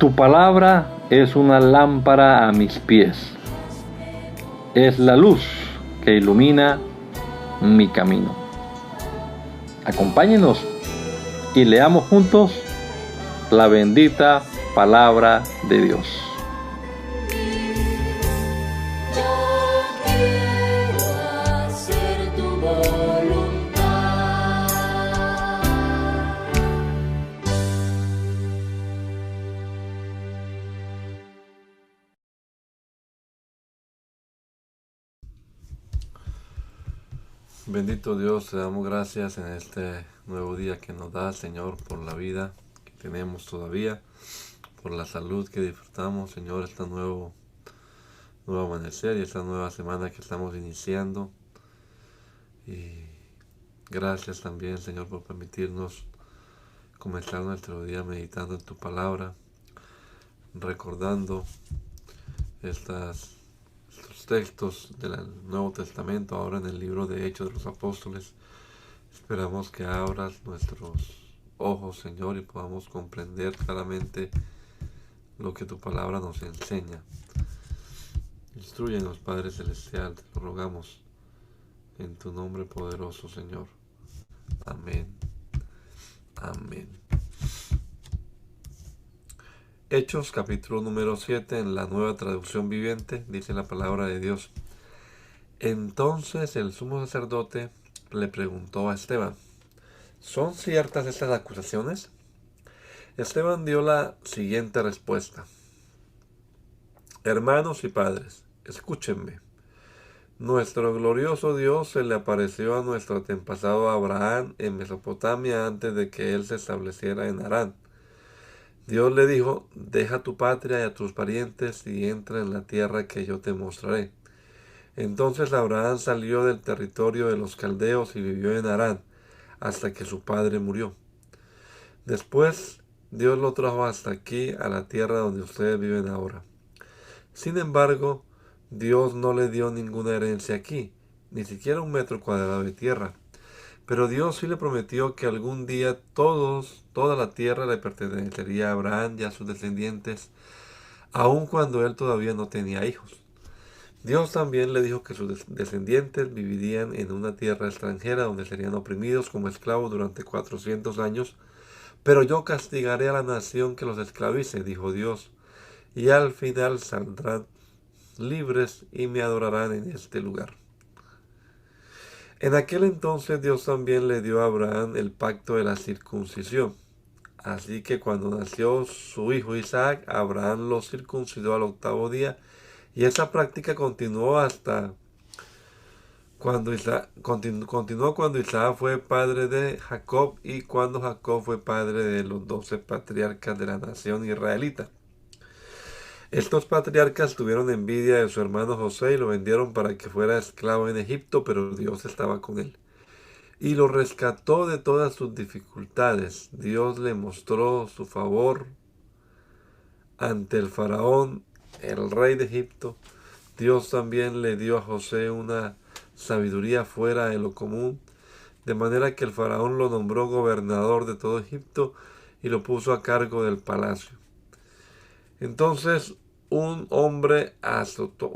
Tu palabra es una lámpara a mis pies, es la luz que ilumina mi camino. Acompáñenos y leamos juntos la bendita palabra de Dios. Bendito Dios, te damos gracias en este nuevo día que nos da, Señor, por la vida que tenemos todavía, por la salud que disfrutamos, Señor, este nuevo amanecer y esta nueva semana que estamos iniciando. Y gracias también, Señor, por permitirnos comenzar nuestro día meditando en tu palabra, recordando estos textos del Nuevo Testamento, ahora en el libro de Hechos de los Apóstoles. Esperamos que abras nuestros ojos, Señor, y podamos comprender claramente lo que tu palabra nos enseña. Instrúyenos, Padre Celestial, te lo rogamos en tu nombre poderoso, Señor. Amén. Amén. Hechos, capítulo número 7, en la Nueva Traducción Viviente, dice la palabra de Dios. Entonces el sumo sacerdote le preguntó a Esteban: ¿son ciertas estas acusaciones? Esteban dio la siguiente respuesta: hermanos y padres, escúchenme. Nuestro glorioso Dios se le apareció a nuestro antepasado Abraham en Mesopotamia antes de que él se estableciera en Harán. Dios le dijo: deja tu patria y a tus parientes y entra en la tierra que yo te mostraré. Entonces Abraham salió del territorio de los caldeos y vivió en Harán hasta que su padre murió. Después Dios lo trajo hasta aquí, a la tierra donde ustedes viven ahora. Sin embargo, Dios no le dio ninguna herencia aquí, ni siquiera un metro cuadrado de tierra. Pero Dios sí le prometió que algún día toda la tierra le pertenecería a Abraham y a sus descendientes, aun cuando él todavía no tenía hijos. Dios también le dijo que sus descendientes vivirían en una tierra extranjera donde serían oprimidos como esclavos durante 400 años. Pero yo castigaré a la nación que los esclavice, dijo Dios, y al final saldrán libres y me adorarán en este lugar. En aquel entonces Dios también le dio a Abraham el pacto de la circuncisión. Así que cuando nació su hijo Isaac, Abraham lo circuncidó al 8º día, y esa práctica continuó hasta cuando Isaac fue padre de Jacob y cuando Jacob fue padre de los 12 patriarcas de la nación israelita. Estos patriarcas tuvieron envidia de su hermano José y lo vendieron para que fuera esclavo en Egipto, pero Dios estaba con él y lo rescató de todas sus dificultades. Dios le mostró su favor ante el faraón, el rey de Egipto. Dios también le dio a José una sabiduría fuera de lo común, de manera que el faraón lo nombró gobernador de todo Egipto y lo puso a cargo del palacio. Entonces un hambre azotó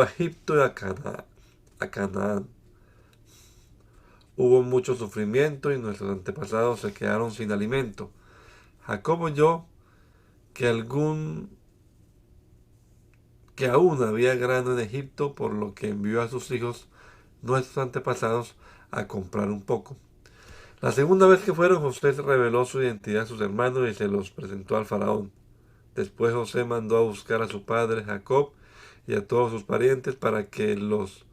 a Egipto y a Canaán. Hubo mucho sufrimiento y nuestros antepasados se quedaron sin alimento. Jacob oyó que aún había grano en Egipto, por lo que envió a sus hijos, nuestros antepasados, a comprar un poco. La segunda vez que fueron, José reveló su identidad a sus hermanos y se los presentó al faraón. Después José mandó a buscar a su padre Jacob y a todos sus parientes para que los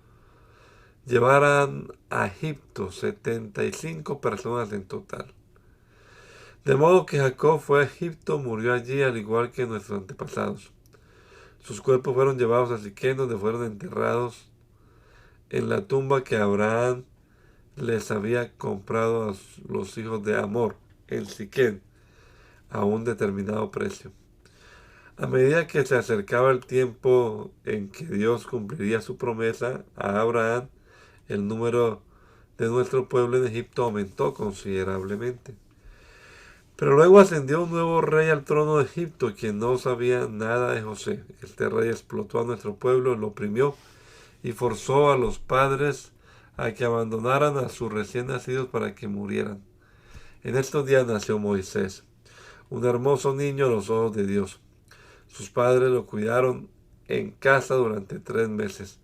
llevaran a Egipto, 75 personas en total. De modo que Jacob fue a Egipto, murió allí al igual que nuestros antepasados. Sus cuerpos fueron llevados a Siquem, donde fueron enterrados en la tumba que Abraham les había comprado a los hijos de Amor en Siquem a un determinado precio. A medida que se acercaba el tiempo en que Dios cumpliría su promesa a Abraham, el número de nuestro pueblo en Egipto aumentó considerablemente. Pero luego ascendió un nuevo rey al trono de Egipto, quien no sabía nada de José. Este rey explotó a nuestro pueblo, lo oprimió y forzó a los padres a que abandonaran a sus recién nacidos para que murieran. En estos días nació Moisés, un hermoso niño a los ojos de Dios. Sus padres lo cuidaron en casa durante 3 meses.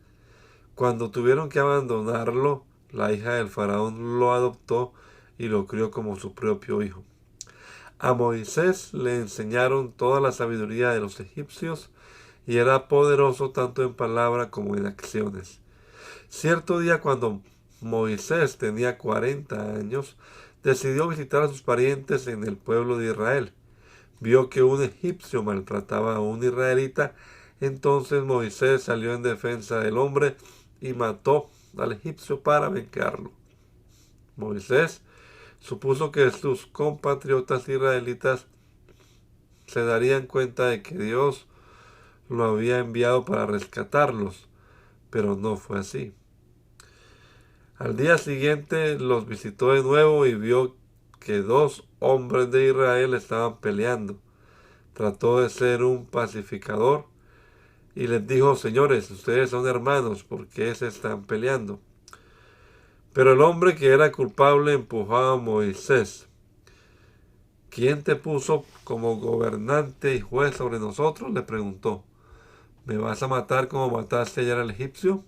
Cuando tuvieron que abandonarlo, la hija del faraón lo adoptó y lo crió como su propio hijo. A Moisés le enseñaron toda la sabiduría de los egipcios y era poderoso tanto en palabra como en acciones. Cierto día, cuando Moisés tenía 40 años, decidió visitar a sus parientes en el pueblo de Israel. Vio que un egipcio maltrataba a un israelita, entonces Moisés salió en defensa del hombre y mató al egipcio para vengarlo. Moisés supuso que sus compatriotas israelitas se darían cuenta de que Dios lo había enviado para rescatarlos, pero no fue así. Al día siguiente los visitó de nuevo y vio que 2 hombres de Israel estaban peleando. Trató de ser un pacificador y les dijo: señores, ustedes son hermanos, ¿por qué se están peleando? Pero el hombre que era culpable empujó a Moisés. ¿Quién te puso como gobernante y juez sobre nosotros?, le preguntó. ¿Me vas a matar como mataste ayer al egipcio?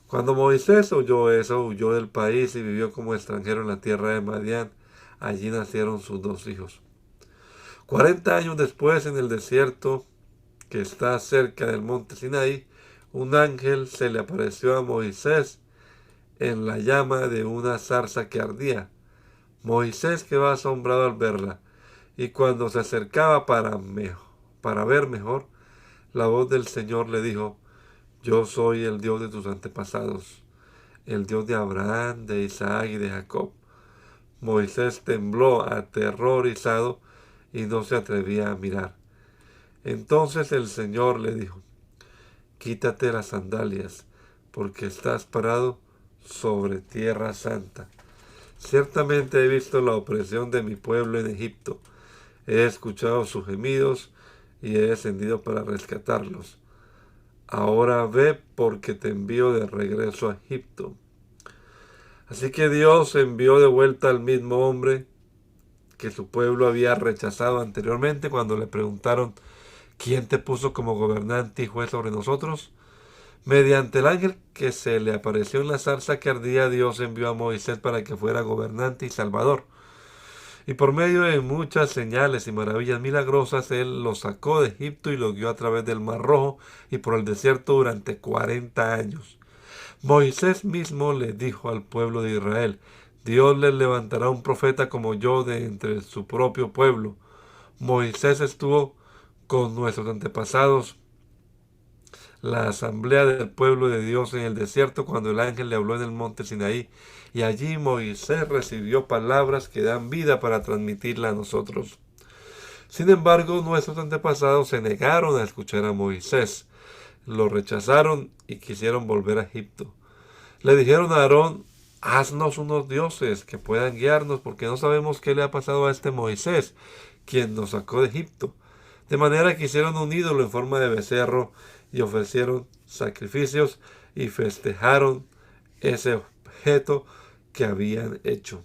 Cuando Moisés oyó eso, huyó del país y vivió como extranjero en la tierra de Madián. Allí nacieron sus 2 hijos. 40 años después, en el desierto que está cerca del monte Sinaí, un ángel se le apareció a Moisés en la llama de una zarza que ardía. Moisés quedó asombrado al verla, y cuando se acercaba para ver mejor, la voz del Señor le dijo: yo soy el Dios de tus antepasados, el Dios de Abraham, de Isaac y de Jacob. Moisés tembló aterrorizado y no se atrevía a mirar. Entonces el Señor le dijo: quítate las sandalias, porque estás parado sobre tierra santa. Ciertamente he visto la opresión de mi pueblo en Egipto. He escuchado sus gemidos y he descendido para rescatarlos. Ahora ve, porque te envío de regreso a Egipto. Así que Dios envió de vuelta al mismo hombre que su pueblo había rechazado anteriormente cuando le preguntaron: ¿quién te puso como gobernante y juez sobre nosotros? Mediante el ángel que se le apareció en la zarza que ardía, Dios envió a Moisés para que fuera gobernante y salvador. Y por medio de muchas señales y maravillas milagrosas, Él los sacó de Egipto y los guió a través del Mar Rojo y por el desierto durante 40 años. Moisés mismo le dijo al pueblo de Israel: Dios les levantará un profeta como yo de entre su propio pueblo. Moisés estuvo con nuestros antepasados, la asamblea del pueblo de Dios, en el desierto, cuando el ángel le habló en el monte Sinaí, y allí Moisés recibió palabras que dan vida para transmitirla a nosotros. Sin embargo, nuestros antepasados se negaron a escuchar a Moisés, lo rechazaron y quisieron volver a Egipto. Le dijeron a Aarón: haznos unos dioses que puedan guiarnos, porque no sabemos qué le ha pasado a este Moisés, quien nos sacó de Egipto. De manera que hicieron un ídolo en forma de becerro y ofrecieron sacrificios y festejaron ese objeto que habían hecho.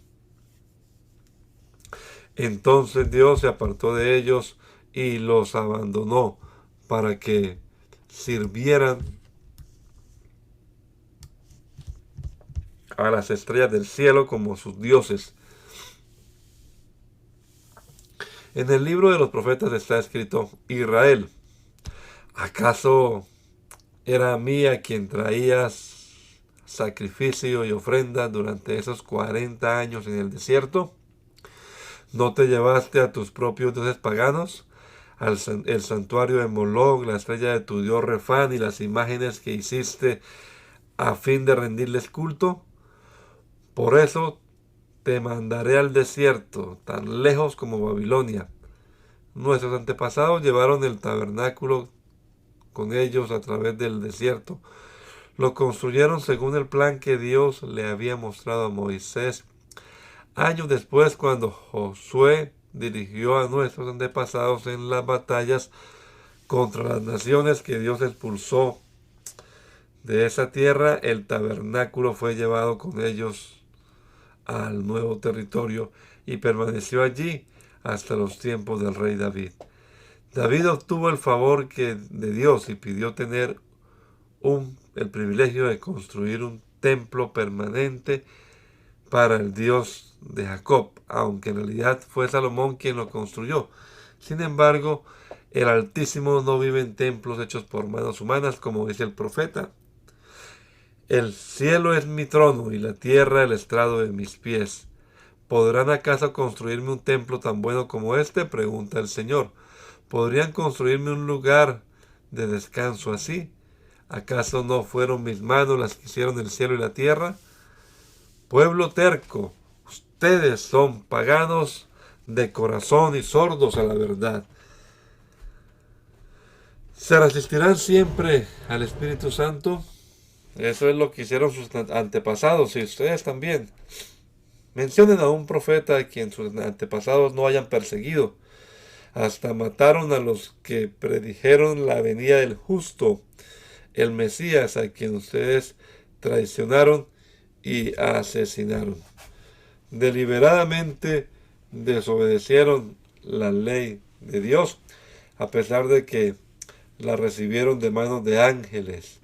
Entonces Dios se apartó de ellos y los abandonó para que sirvieran a las estrellas del cielo como sus dioses. En el libro de los profetas está escrito: Israel, ¿acaso era a mí a quien traías sacrificio y ofrenda durante esos 40 años en el desierto? ¿No te llevaste a tus propios dioses paganos, el santuario de Moloc, la estrella de tu dios Refán y las imágenes que hiciste a fin de rendirles culto? Por eso te mandaré al desierto, tan lejos como Babilonia. Nuestros antepasados llevaron el tabernáculo con ellos a través del desierto. Lo construyeron según el plan que Dios le había mostrado a Moisés. Años después, cuando Josué dirigió a nuestros antepasados en las batallas contra las naciones que Dios expulsó de esa tierra. El tabernáculo fue llevado con ellos al nuevo territorio y permaneció allí hasta los tiempos del rey David. David obtuvo el favor de Dios y pidió tener el privilegio de construir un templo permanente para el Dios de Jacob, aunque en realidad fue Salomón quien lo construyó. Sin embargo, el Altísimo no vive en templos hechos por manos humanas, como dice el profeta. El cielo es mi trono y la tierra el estrado de mis pies. ¿Podrán acaso construirme un templo tan bueno como este?, pregunta el Señor. ¿Podrían construirme un lugar de descanso así? ¿Acaso no fueron mis manos las que hicieron el cielo y la tierra? Pueblo terco, ustedes son paganos de corazón y sordos a la verdad. ¿Se resistirán siempre al Espíritu Santo? Eso es lo que hicieron sus antepasados y ustedes también. Mencionen a un profeta a quien sus antepasados no hayan perseguido. Hasta mataron a los que predijeron la venida del justo, el Mesías, a quien ustedes traicionaron y asesinaron. Deliberadamente desobedecieron la ley de Dios, a pesar de que la recibieron de manos de ángeles.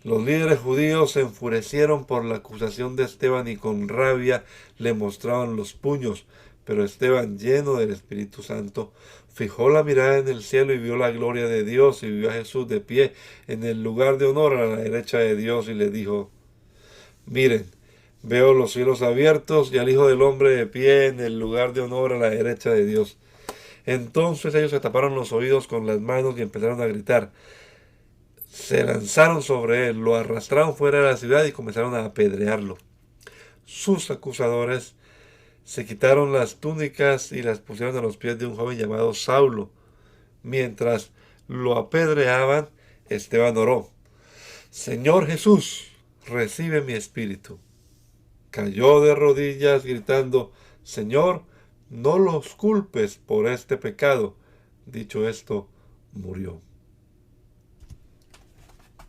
Los líderes judíos se enfurecieron por la acusación de Esteban y con rabia le mostraban los puños, pero Esteban, lleno del Espíritu Santo, fijó la mirada en el cielo y vio la gloria de Dios y vio a Jesús de pie en el lugar de honor a la derecha de Dios y le dijo: miren, veo los cielos abiertos y al Hijo del Hombre de pie en el lugar de honor a la derecha de Dios. Entonces ellos se taparon los oídos con las manos y empezaron a gritar. Se lanzaron sobre él, lo arrastraron fuera de la ciudad y comenzaron a apedrearlo. Sus acusadores se quitaron las túnicas y las pusieron a los pies de un joven llamado Saulo. Mientras lo apedreaban, Esteban oró: Señor Jesús, recibe mi espíritu. Cayó de rodillas gritando: Señor, no los culpes por este pecado. Dicho esto, murió.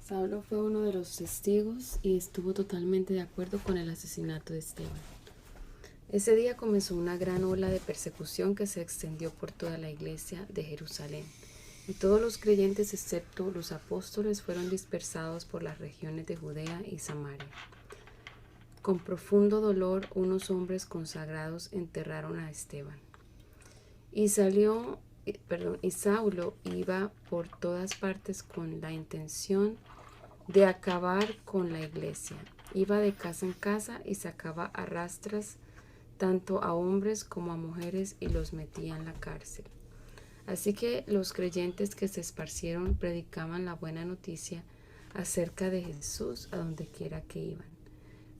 Saulo fue uno de los testigos y estuvo totalmente de acuerdo con el asesinato de Esteban. Ese día comenzó una gran ola de persecución que se extendió por toda la iglesia de Jerusalén, y todos los creyentes excepto los apóstoles fueron dispersados por las regiones de Judea y Samaria. Con profundo dolor, unos hombres consagrados enterraron a Esteban. Y Saulo iba por todas partes con la intención de acabar con la iglesia. Iba de casa en casa y sacaba a rastras tanto a hombres como a mujeres y los metía en la cárcel. Así que los creyentes que se esparcieron predicaban la buena noticia acerca de Jesús a donde quiera que iban.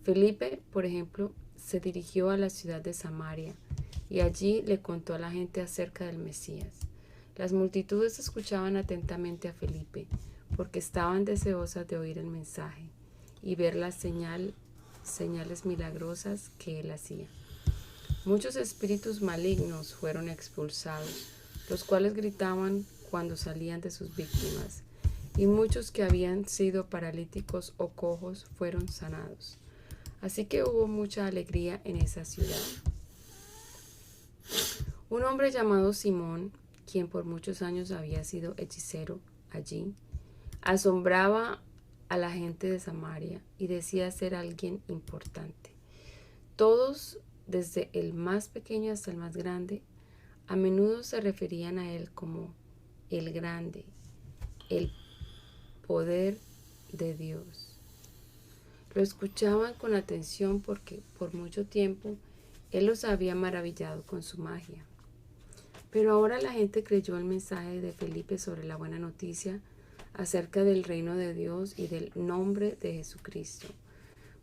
Felipe, por ejemplo, se dirigió a la ciudad de Samaria y allí le contó a la gente acerca del Mesías. Las multitudes escuchaban atentamente a Felipe porque estaban deseosas de oír el mensaje y ver las señales milagrosas que él hacía. Muchos espíritus malignos fueron expulsados, los cuales gritaban cuando salían de sus víctimas, y muchos que habían sido paralíticos o cojos fueron sanados. Así que hubo mucha alegría en esa ciudad. Un hombre llamado Simón, quien por muchos años había sido hechicero allí, asombraba a la gente de Samaria y decía ser alguien importante. Todos, desde el más pequeño hasta el más grande, a menudo se referían a él como el grande, el poder de Dios. Lo escuchaban con atención porque por mucho tiempo él los había maravillado con su magia. Pero ahora la gente creyó el mensaje de Felipe sobre la buena noticia acerca del reino de Dios y del nombre de Jesucristo.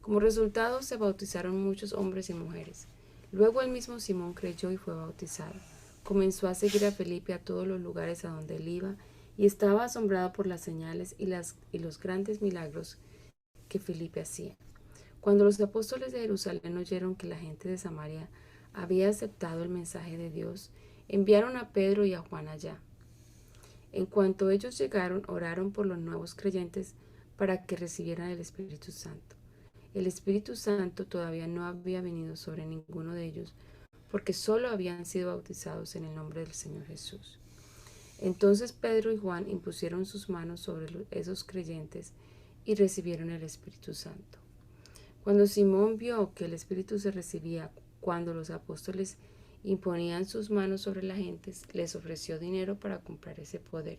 Como resultado se bautizaron muchos hombres y mujeres. Luego el mismo Simón creyó y fue bautizado. Comenzó a seguir a Felipe a todos los lugares a donde él iba y estaba asombrado por las señales y los grandes milagros que Felipe hacía. Cuando los apóstoles de Jerusalén oyeron que la gente de Samaria había aceptado el mensaje de Dios, enviaron a Pedro y a Juan allá. En cuanto ellos llegaron, oraron por los nuevos creyentes para que recibieran el Espíritu Santo. El Espíritu Santo todavía no había venido sobre ninguno de ellos, porque solo habían sido bautizados en el nombre del Señor Jesús. Entonces Pedro y Juan impusieron sus manos sobre esos creyentes y recibieron el Espíritu Santo. Cuando Simón vio que el Espíritu se recibía cuando los apóstoles imponían sus manos sobre la gente, les ofreció dinero para comprar ese poder.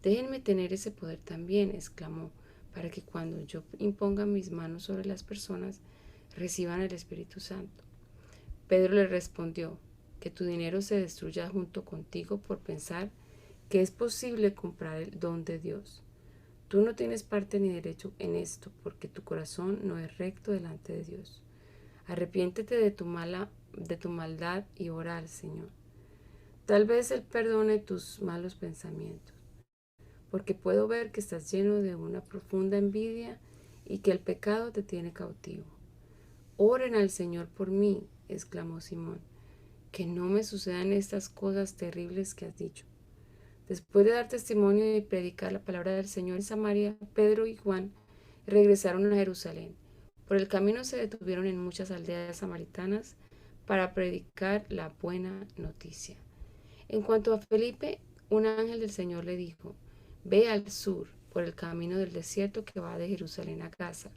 Déjenme tener ese poder también, exclamó, para que cuando yo imponga mis manos sobre las personas, reciban el Espíritu Santo. Pedro le respondió, que tu dinero se destruya junto contigo por pensar que es posible comprar el don de Dios. Tú no tienes parte ni derecho en esto, porque tu corazón no es recto delante de Dios. Arrepiéntete de tu maldad y ora al Señor. Tal vez Él perdone tus malos pensamientos, porque puedo ver que estás lleno de una profunda envidia y que el pecado te tiene cautivo. Oren al Señor por mí, exclamó Simón, que no me sucedan estas cosas terribles que has dicho. Después de dar testimonio y predicar la palabra del Señor en Samaria, Pedro y Juan regresaron a Jerusalén. Por el camino se detuvieron en muchas aldeas samaritanas para predicar la buena noticia. En cuanto a Felipe, un ángel del Señor le dijo, ve al sur, por el camino del desierto que va de Jerusalén a Gaza.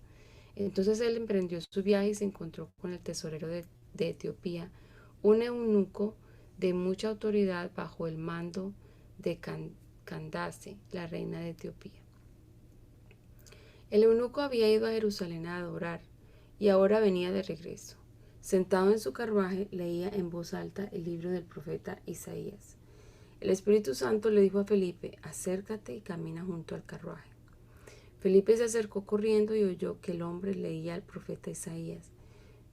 Entonces él emprendió su viaje y se encontró con el tesorero de Etiopía, un eunuco de mucha autoridad bajo el mando de Candace, la reina de Etiopía. El eunuco había ido a Jerusalén a adorar y ahora venía de regreso. Sentado en su carruaje, leía en voz alta el libro del profeta Isaías. El Espíritu Santo le dijo a Felipe, acércate y camina junto al carruaje. Felipe se acercó corriendo y oyó que el hombre leía al profeta Isaías.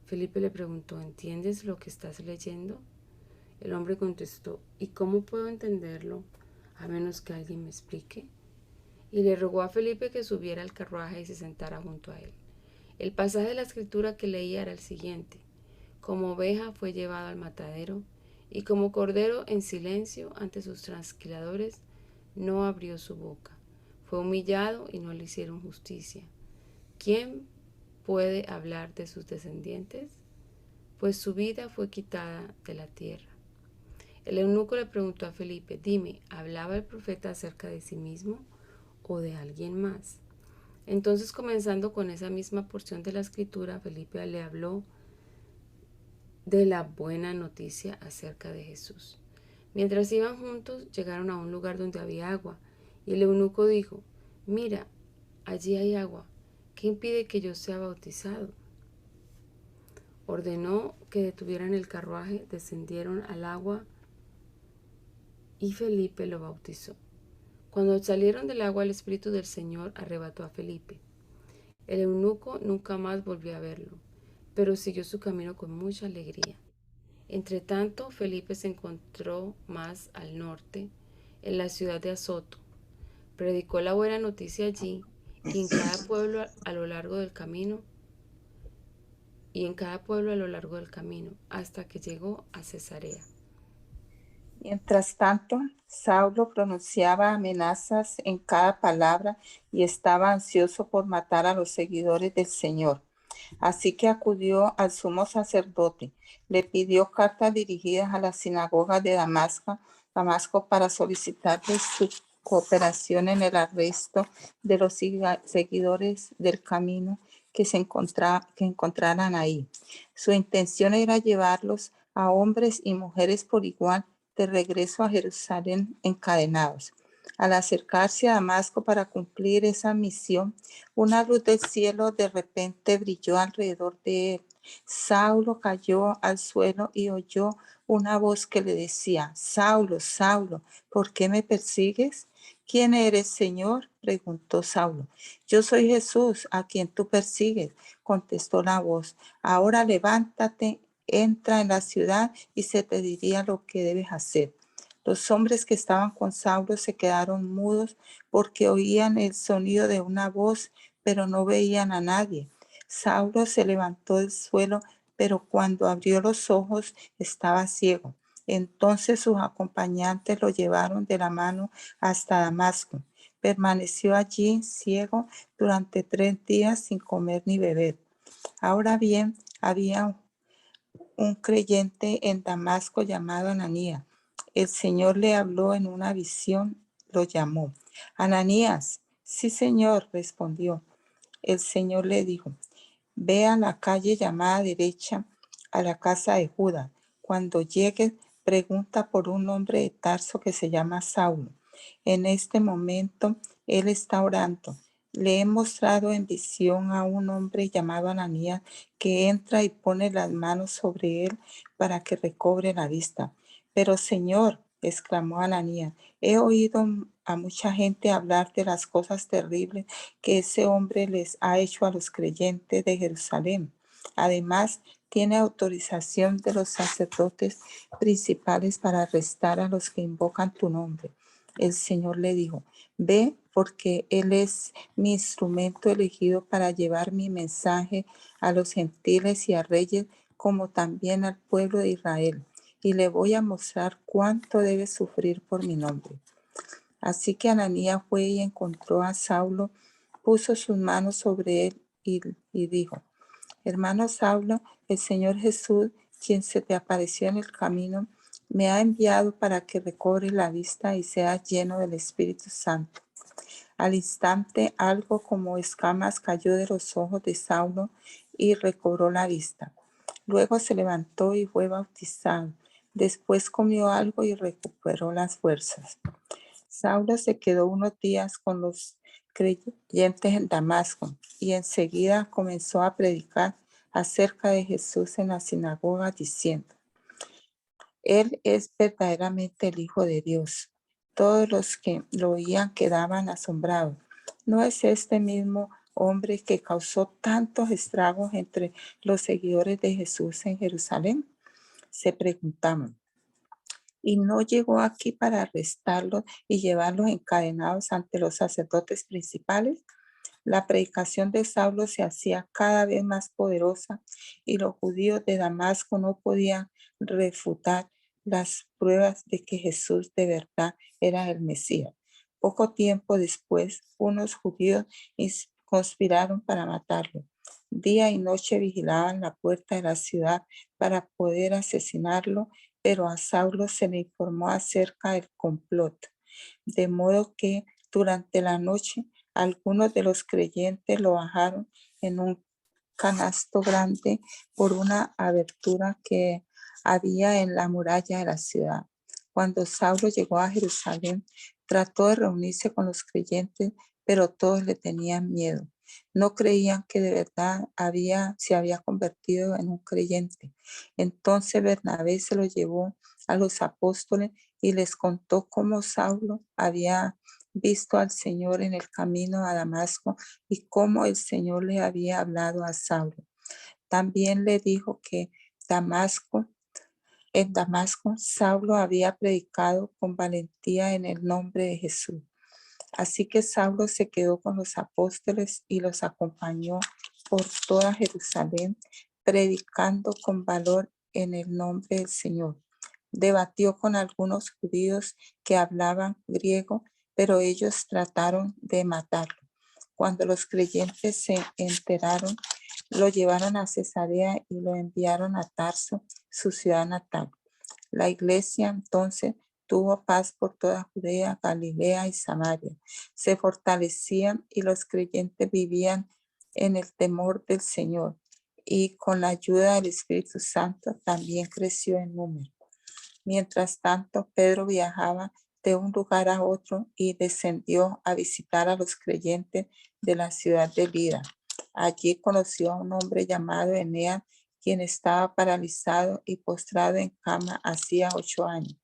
Felipe le preguntó, ¿entiendes lo que estás leyendo? El hombre contestó, ¿y cómo puedo entenderlo a menos que alguien me explique? Y le rogó a Felipe que subiera al carruaje y se sentara junto a él. El pasaje de la escritura que leía era el siguiente. Como oveja fue llevado al matadero, y como cordero en silencio ante sus trasquiladores, no abrió su boca. Fue humillado y no le hicieron justicia. ¿Quién puede hablar de sus descendientes? Pues su vida fue quitada de la tierra. El eunuco le preguntó a Felipe, dime, ¿hablaba el profeta acerca de sí mismo o de alguien más? Entonces, comenzando con esa misma porción de la escritura, Felipe le habló de la buena noticia acerca de Jesús. Mientras iban juntos, llegaron a un lugar donde había agua, y el eunuco dijo, mira, allí hay agua, ¿qué impide que yo sea bautizado? Ordenó que detuvieran el carruaje, descendieron al agua y Felipe lo bautizó. Cuando salieron del agua, el Espíritu del Señor arrebató a Felipe. El eunuco nunca más volvió a verlo, pero siguió su camino con mucha alegría. Entretanto, Felipe se encontró más al norte, en la ciudad de Azoto. Predicó la buena noticia allí y en cada pueblo a lo largo del camino, hasta que llegó a Cesarea. Mientras tanto, Saulo pronunciaba amenazas en cada palabra y estaba ansioso por matar a los seguidores del Señor. Así que acudió al sumo sacerdote, le pidió cartas dirigidas a la sinagoga de Damasco para solicitarle su cooperación en el arresto de los seguidores del camino que encontraran ahí. Su intención era llevarlos a hombres y mujeres por igual de regreso a Jerusalén encadenados. Al acercarse a Damasco para cumplir esa misión, una luz del cielo de repente brilló alrededor de él. Saulo cayó al suelo y oyó una voz que le decía, Saulo, Saulo, ¿por qué me persigues? ¿Quién eres, Señor? Preguntó Saulo. Yo soy Jesús, a quien tú persigues, contestó la voz. Ahora levántate, entra en la ciudad y se te diría lo que debes hacer. Los hombres que estaban con Saulo se quedaron mudos porque oían el sonido de una voz, pero no veían a nadie. Saulo se levantó del suelo, pero cuando abrió los ojos estaba ciego. Entonces sus acompañantes lo llevaron de la mano hasta Damasco. Permaneció allí ciego durante 3 días sin comer ni beber. Ahora bien, había un creyente en Damasco llamado Ananías. El Señor le habló en una visión, lo llamó. Ananías, sí, Señor, respondió. El Señor le dijo, ve a la calle llamada derecha, a la casa de Judas. Cuando llegues, pregunta por un hombre de Tarso que se llama Saulo. En este momento, él está orando. Le he mostrado en visión a un hombre llamado Ananías que entra y pone las manos sobre él para que recobre la vista. Pero Señor, exclamó Ananías, he oído a mucha gente hablar de las cosas terribles que ese hombre les ha hecho a los creyentes de Jerusalén. Además, tiene autorización de los sacerdotes principales para arrestar a los que invocan tu nombre. El Señor le dijo, ve porque Él es mi instrumento elegido para llevar mi mensaje a los gentiles y a reyes, como también al pueblo de Israel. Y le voy a mostrar cuánto debe sufrir por mi nombre. Así que Ananías fue y encontró a Saulo, puso sus manos sobre él y dijo, hermano Saulo, el Señor Jesús, quien se te apareció en el camino, me ha enviado para que recobres la vista y seas lleno del Espíritu Santo. Al instante algo como escamas cayó de los ojos de Saulo y recobró la vista. Luego se levantó y fue bautizado. Después comió algo y recuperó las fuerzas. Saulo se quedó unos días con los creyentes en Damasco y enseguida comenzó a predicar acerca de Jesús en la sinagoga diciendo, Él es verdaderamente el Hijo de Dios. Todos los que lo oían quedaban asombrados. ¿No es este mismo hombre que causó tantos estragos entre los seguidores de Jesús en Jerusalén? Se preguntaban. Y no llegó aquí para arrestarlos y llevarlos encadenados ante los sacerdotes principales. La predicación de Saulo se hacía cada vez más poderosa y los judíos de Damasco no podían refutar las pruebas de que Jesús de verdad era el Mesías. Poco tiempo después, unos judíos conspiraron para matarlo. Día y noche vigilaban la puerta de la ciudad para poder asesinarlo, pero a Saulo se le informó acerca del complot, de modo que durante la noche algunos de los creyentes lo bajaron en un canasto grande por una abertura que había en la muralla de la ciudad. Cuando Saulo llegó a Jerusalén, trató de reunirse con los creyentes, pero todos le tenían miedo. No creían que de verdad se había convertido en un creyente. Entonces Bernabé se lo llevó a los apóstoles y les contó cómo Saulo había visto al Señor en el camino a Damasco y cómo el Señor le había hablado a Saulo. También le dijo que en Damasco, Saulo había predicado con valentía en el nombre de Jesús. Así que Saulo se quedó con los apóstoles y los acompañó por toda Jerusalén, predicando con valor en el nombre del Señor. Debatió con algunos judíos que hablaban griego, pero ellos trataron de matarlo. Cuando los creyentes se enteraron, lo llevaron a Cesarea y lo enviaron a Tarso, su ciudad natal. La iglesia entonces tuvo paz por toda Judea, Galilea y Samaria. Se fortalecían y los creyentes vivían en el temor del Señor. Y con la ayuda del Espíritu Santo también creció en número. Mientras tanto, Pedro viajaba de un lugar a otro y descendió a visitar a los creyentes de la ciudad de Lida. Allí conoció a un hombre llamado Eneas, quien estaba paralizado y postrado en cama hacía 8 años.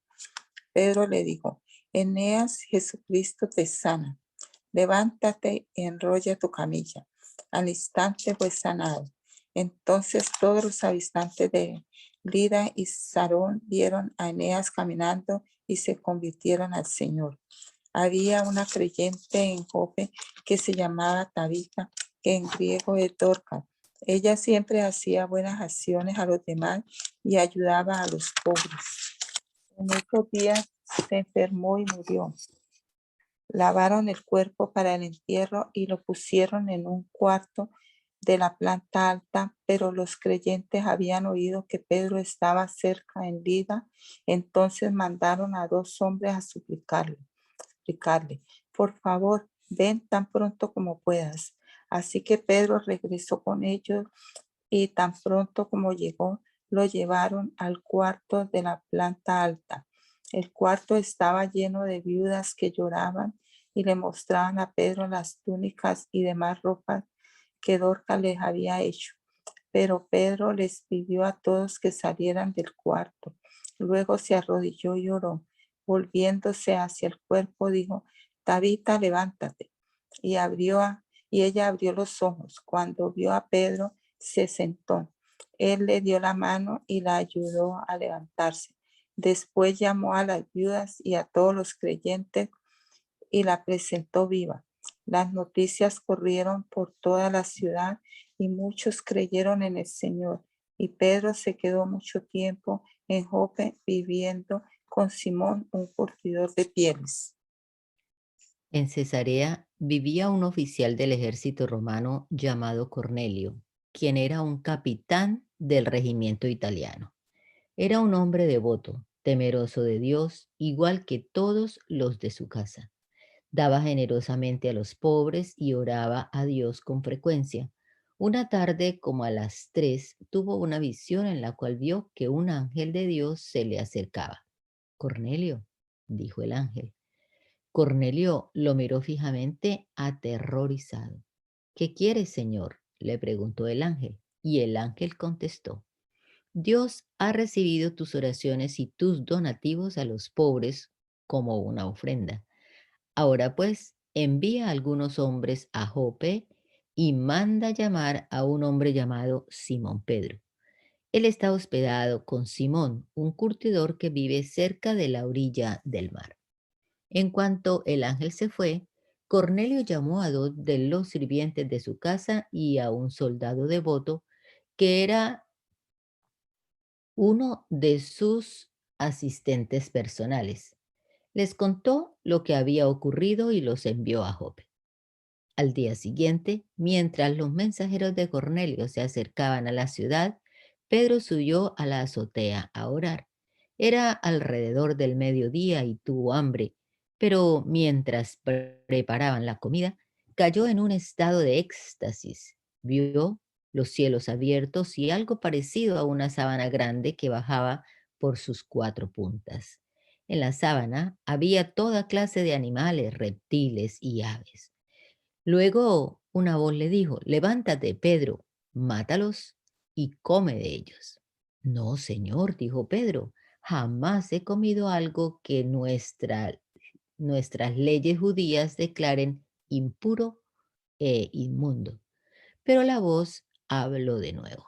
Pedro le dijo, Eneas, Jesucristo te sana. Levántate y enrolla tu camilla. Al instante fue sanado. Entonces todos los habitantes de Lida y Sarón vieron a Eneas caminando y se convirtieron al Señor. Había una creyente en Jope que se llamaba Tabita, que en griego es Dorcas. Ella siempre hacía buenas acciones a los demás y ayudaba a los pobres. En estos días se enfermó y murió. Lavaron el cuerpo para el entierro y lo pusieron en un cuarto de la planta alta, pero los creyentes habían oído que Pedro estaba cerca en vida. Entonces mandaron a 2 hombres a suplicarle, por favor, ven tan pronto como puedas. Así que Pedro regresó con ellos y tan pronto como llegó, lo llevaron al cuarto de la planta alta. El cuarto estaba lleno de viudas que lloraban y le mostraban a Pedro las túnicas y demás ropas que Dorcas les había hecho. Pero Pedro les pidió a todos que salieran del cuarto. Luego se arrodilló y oró. Volviéndose hacia el cuerpo, dijo, Tabita, levántate. Y ella abrió los ojos. Cuando vio a Pedro, se sentó. Él le dio la mano y la ayudó a levantarse. Después llamó a las viudas y a todos los creyentes y la presentó viva. Las noticias corrieron por toda la ciudad y muchos creyeron en el Señor. Y Pedro se quedó mucho tiempo en Jope viviendo con Simón, un curtidor de pieles. En Cesarea vivía un oficial del ejército romano llamado Cornelio, quien era un capitán del regimiento italiano. Era un hombre devoto, temeroso de Dios, igual que todos los de su casa. Daba generosamente a los pobres y oraba a Dios con frecuencia. Una tarde, como a las 3, tuvo una visión en la cual vio que un ángel de Dios se le acercaba. Cornelio, dijo el ángel. Cornelio lo miró fijamente, aterrorizado. ¿Qué quieres, Señor?, le preguntó el ángel. Y el ángel contestó, Dios ha recibido tus oraciones y tus donativos a los pobres como una ofrenda. Ahora pues, envía a algunos hombres a Jope y manda llamar a un hombre llamado Simón Pedro. Él está hospedado con Simón, un curtidor que vive cerca de la orilla del mar. En cuanto el ángel se fue, Cornelio llamó a 2 de los sirvientes de su casa y a un soldado devoto que era uno de sus asistentes personales. Les contó lo que había ocurrido y los envió a Jope. Al día siguiente, mientras los mensajeros de Cornelio se acercaban a la ciudad, Pedro subió a la azotea a orar. Era alrededor del mediodía y tuvo hambre, pero mientras preparaban la comida, cayó en un estado de éxtasis. Vio los cielos abiertos y algo parecido a una sábana grande que bajaba por sus 4 puntas. En la sábana había toda clase de animales, reptiles y aves. Luego una voz le dijo, levántate, Pedro, mátalos y come de ellos. No, señor, dijo Pedro, jamás he comido algo que nuestras leyes judías declaren impuro e inmundo. Pero la voz habló de nuevo.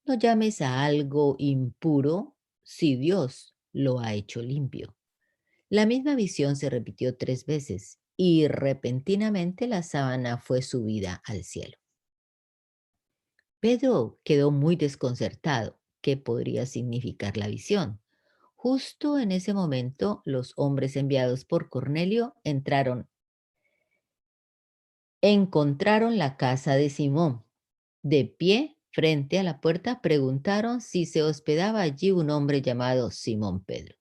No llames a algo impuro si Dios lo ha hecho limpio. La misma visión se repitió 3 veces y repentinamente la sábana fue subida al cielo. Pedro quedó muy desconcertado. ¿Qué podría significar la visión? Justo en ese momento, los hombres enviados por Cornelio encontraron la casa de Simón. De pie, frente a la puerta, preguntaron si se hospedaba allí un hombre llamado Simón Pedro.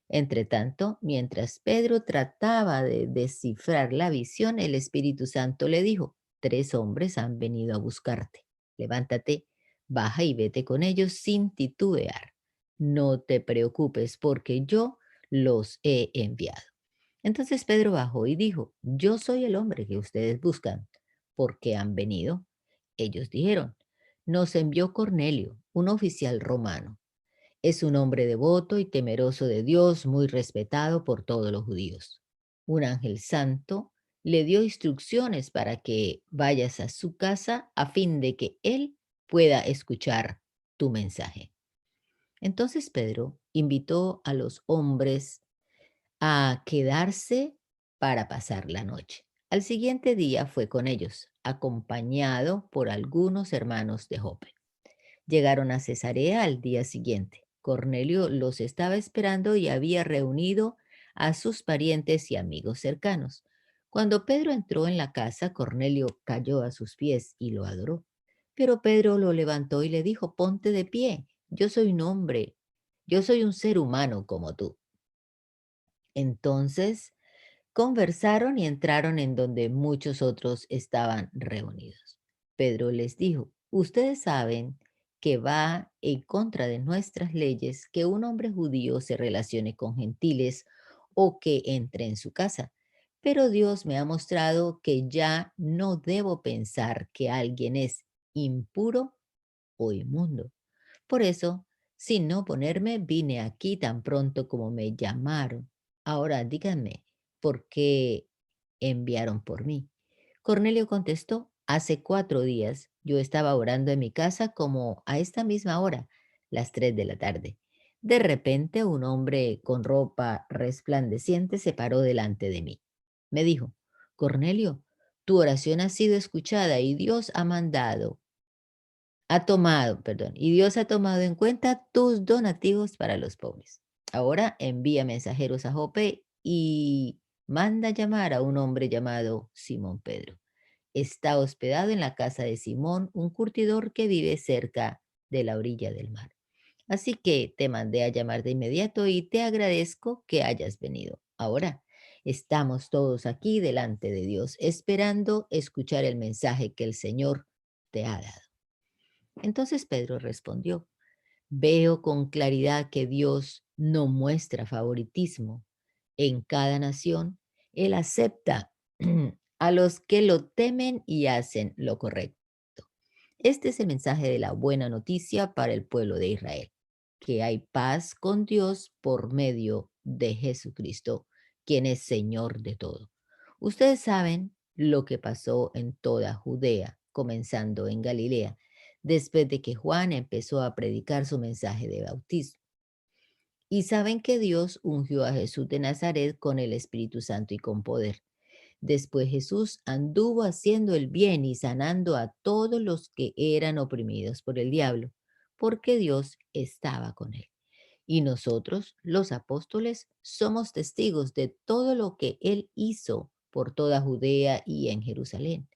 Entretanto, mientras Pedro trataba de descifrar la visión, el Espíritu Santo le dijo, 3 hombres han venido a buscarte. Levántate, baja y vete con ellos sin titubear. No te preocupes porque yo los he enviado. Entonces Pedro bajó y dijo, yo soy el hombre que ustedes buscan. ¿Por qué han venido? Ellos dijeron, nos envió Cornelio, un oficial romano. Es un hombre devoto y temeroso de Dios, muy respetado por todos los judíos. Un ángel santo le dio instrucciones para que vayas a su casa a fin de que él pueda escuchar tu mensaje. Entonces Pedro invitó a los hombres a quedarse para pasar la noche. Al siguiente día fue con ellos. acompañado por algunos hermanos de Jope. Llegaron a Cesarea al día siguiente. Cornelio los estaba esperando y había reunido a sus parientes y amigos cercanos. Cuando Pedro entró en la casa, Cornelio cayó a sus pies y lo adoró. Pero Pedro lo levantó y le dijo: ponte de pie, yo soy un hombre, yo soy un ser humano como tú. Entonces conversaron y entraron en donde muchos otros estaban reunidos. Pedro les dijo: ustedes saben que va en contra de nuestras leyes que un hombre judío se relacione con gentiles o que entre en su casa. Pero Dios me ha mostrado que ya no debo pensar que alguien es impuro o inmundo. Por eso, sin oponerme, vine aquí tan pronto como me llamaron. Ahora díganme, ¿por qué enviaron por mí? Cornelio contestó: hace 4 días yo estaba orando en mi casa como a esta misma hora, las 3 de la tarde. De repente un hombre con ropa resplandeciente se paró delante de mí. Me dijo: Cornelio, tu oración ha sido escuchada y Dios ha tomado en cuenta tus donativos para los pobres. Ahora envía mensajeros a Jope y manda llamar a un hombre llamado Simón Pedro. Está hospedado en la casa de Simón, un curtidor que vive cerca de la orilla del mar. Así que te mandé a llamar de inmediato y te agradezco que hayas venido. Ahora estamos todos aquí delante de Dios, esperando escuchar el mensaje que el Señor te ha dado. Entonces Pedro respondió: veo con claridad que Dios no muestra favoritismo. En cada nación, Él acepta a los que lo temen y hacen lo correcto. Este es el mensaje de la buena noticia para el pueblo de Israel, que hay paz con Dios por medio de Jesucristo, quien es Señor de todo. Ustedes saben lo que pasó en toda Judea, comenzando en Galilea, después de que Juan empezó a predicar su mensaje de bautismo. Y saben que Dios ungió a Jesús de Nazaret con el Espíritu Santo y con poder. Después Jesús anduvo haciendo el bien y sanando a todos los que eran oprimidos por el diablo, porque Dios estaba con él. Y nosotros, los apóstoles, somos testigos de todo lo que él hizo por toda Judea y en Jerusalén.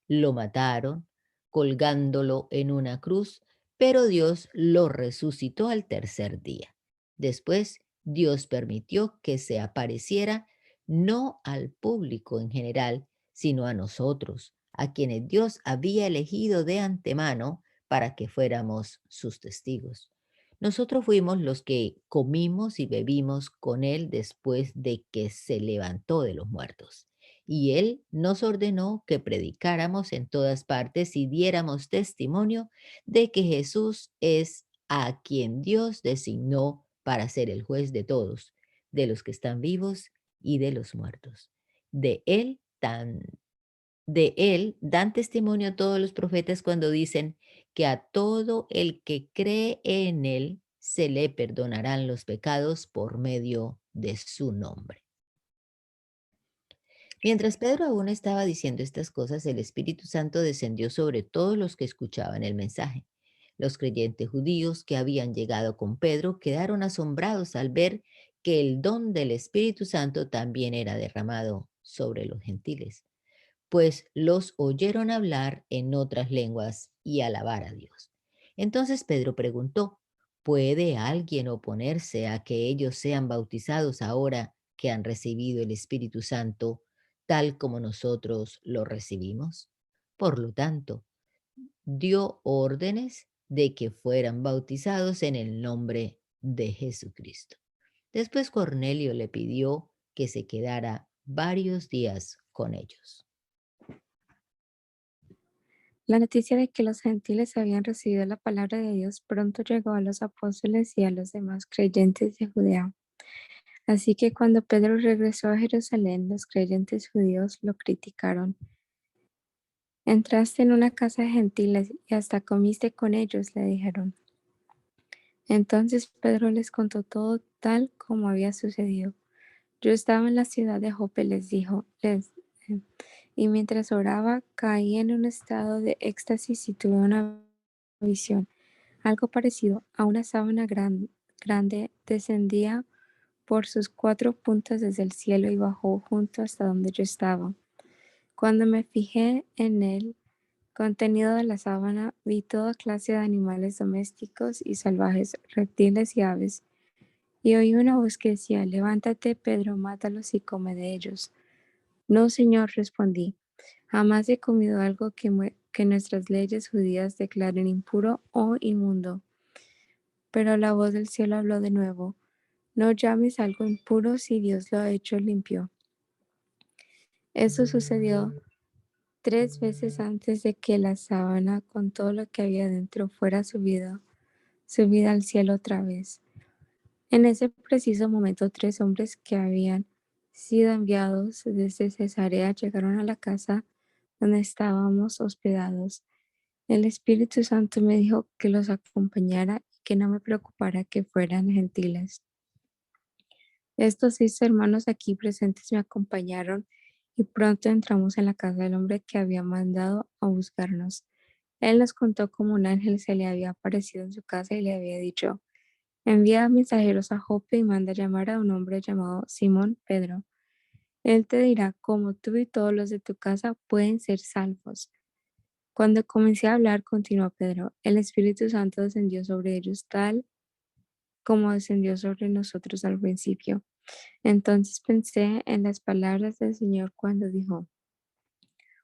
Lo mataron, colgándolo en una cruz, pero Dios lo resucitó al tercer día. Después, Dios permitió que se apareciera no al público en general, sino a nosotros, a quienes Dios había elegido de antemano para que fuéramos sus testigos. Nosotros fuimos los que comimos y bebimos con Él después de que se levantó de los muertos. Y Él nos ordenó que predicáramos en todas partes y diéramos testimonio de que Jesús es a quien Dios designó para ser el juez de todos, de los que están vivos y de los muertos. De él dan testimonio todos los profetas cuando dicen que a todo el que cree en él se le perdonarán los pecados por medio de su nombre. Mientras Pedro aún estaba diciendo estas cosas, el Espíritu Santo descendió sobre todos los que escuchaban el mensaje. Los creyentes judíos que habían llegado con Pedro quedaron asombrados al ver que el don del Espíritu Santo también era derramado sobre los gentiles, pues los oyeron hablar en otras lenguas y alabar a Dios. Entonces Pedro preguntó: ¿puede alguien oponerse a que ellos sean bautizados ahora que han recibido el Espíritu Santo, tal como nosotros lo recibimos? Por lo tanto, dio órdenes de que fueran bautizados en el nombre de Jesucristo. Después Cornelio le pidió que se quedara varios días con ellos. La noticia de que los gentiles habían recibido la palabra de Dios pronto llegó a los apóstoles y a los demás creyentes de Judea. Así que cuando Pedro regresó a Jerusalén, los creyentes judíos lo criticaron. Entraste en una casa de gentiles y hasta comiste con ellos, le dijeron. Entonces Pedro les contó todo tal como había sucedido. Yo estaba en la ciudad de Jope, les dijo, y mientras oraba caí en un estado de éxtasis y tuve una visión. Algo parecido a una sábana grande descendía por sus 4 puntas desde el cielo y bajó junto hasta donde yo estaba. Cuando me fijé en el contenido de la sábana, vi toda clase de animales domésticos y salvajes, reptiles y aves, y oí una voz que decía: Levántate, Pedro, mátalos y come de ellos. No, Señor, respondí, jamás he comido algo que nuestras leyes judías declaren impuro o inmundo. Pero la voz del cielo habló de nuevo: No llames algo impuro si Dios lo ha hecho limpio. Eso sucedió 3 veces antes de que la sábana con todo lo que había dentro fuera subida al cielo otra vez. En ese preciso momento, 3 hombres que habían sido enviados desde Cesarea llegaron a la casa donde estábamos hospedados. El Espíritu Santo me dijo que los acompañara y que no me preocupara que fueran gentiles. Estos 6 hermanos aquí presentes me acompañaron y pronto entramos en la casa del hombre que había mandado a buscarnos. Él nos contó cómo un ángel se le había aparecido en su casa y le había dicho: Envía mensajeros a Jope y manda llamar a un hombre llamado Simón Pedro. Él te dirá cómo tú y todos los de tu casa pueden ser salvos. Cuando comencé a hablar, continuó Pedro, el Espíritu Santo descendió sobre ellos tal como descendió sobre nosotros al principio. Entonces pensé en las palabras del Señor cuando dijo: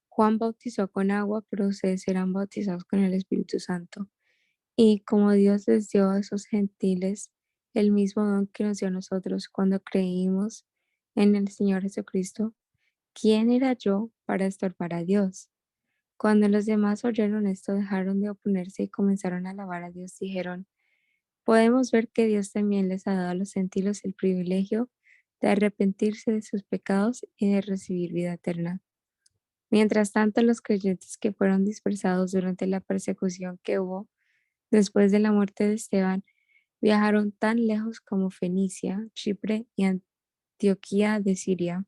Juan bautizó con agua, pero ustedes serán bautizados con el Espíritu Santo. Y como Dios les dio a esos gentiles el mismo don que nos dio a nosotros cuando creímos en el Señor Jesucristo, ¿quién era yo para estorbar a Dios? Cuando los demás oyeron esto, dejaron de oponerse y comenzaron a alabar a Dios. Dijeron: Podemos ver que Dios también les ha dado a los gentiles el privilegio de arrepentirse de sus pecados y de recibir vida eterna. Mientras tanto, los creyentes que fueron dispersados durante la persecución que hubo después de la muerte de Esteban viajaron tan lejos como Fenicia, Chipre y Antioquía de Siria.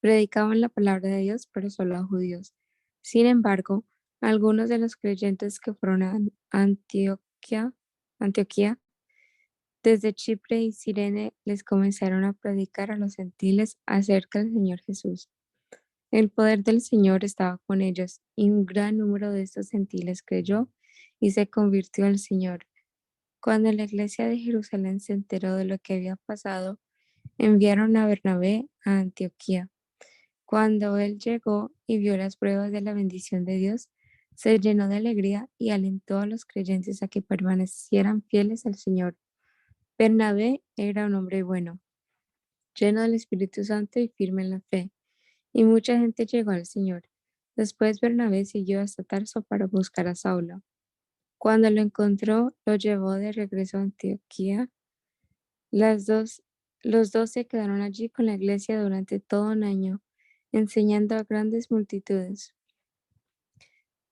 Predicaban la palabra de Dios, pero solo a judíos. Sin embargo, algunos de los creyentes que fueron a Antioquía desde Chipre y Cirene les comenzaron a predicar a los gentiles acerca del Señor Jesús. El poder del Señor estaba con ellos, y un gran número de estos gentiles creyó y se convirtió al Señor. Cuando la iglesia de Jerusalén se enteró de lo que había pasado, enviaron a Bernabé a Antioquía. Cuando él llegó y vio las pruebas de la bendición de Dios, se llenó de alegría y alentó a los creyentes a que permanecieran fieles al Señor. Bernabé era un hombre bueno, lleno del Espíritu Santo y firme en la fe, y mucha gente llegó al Señor. Después Bernabé siguió hasta Tarso para buscar a Saulo. Cuando lo encontró, lo llevó de regreso a Antioquía. Los dos se quedaron allí con la iglesia durante todo un año, enseñando a grandes multitudes.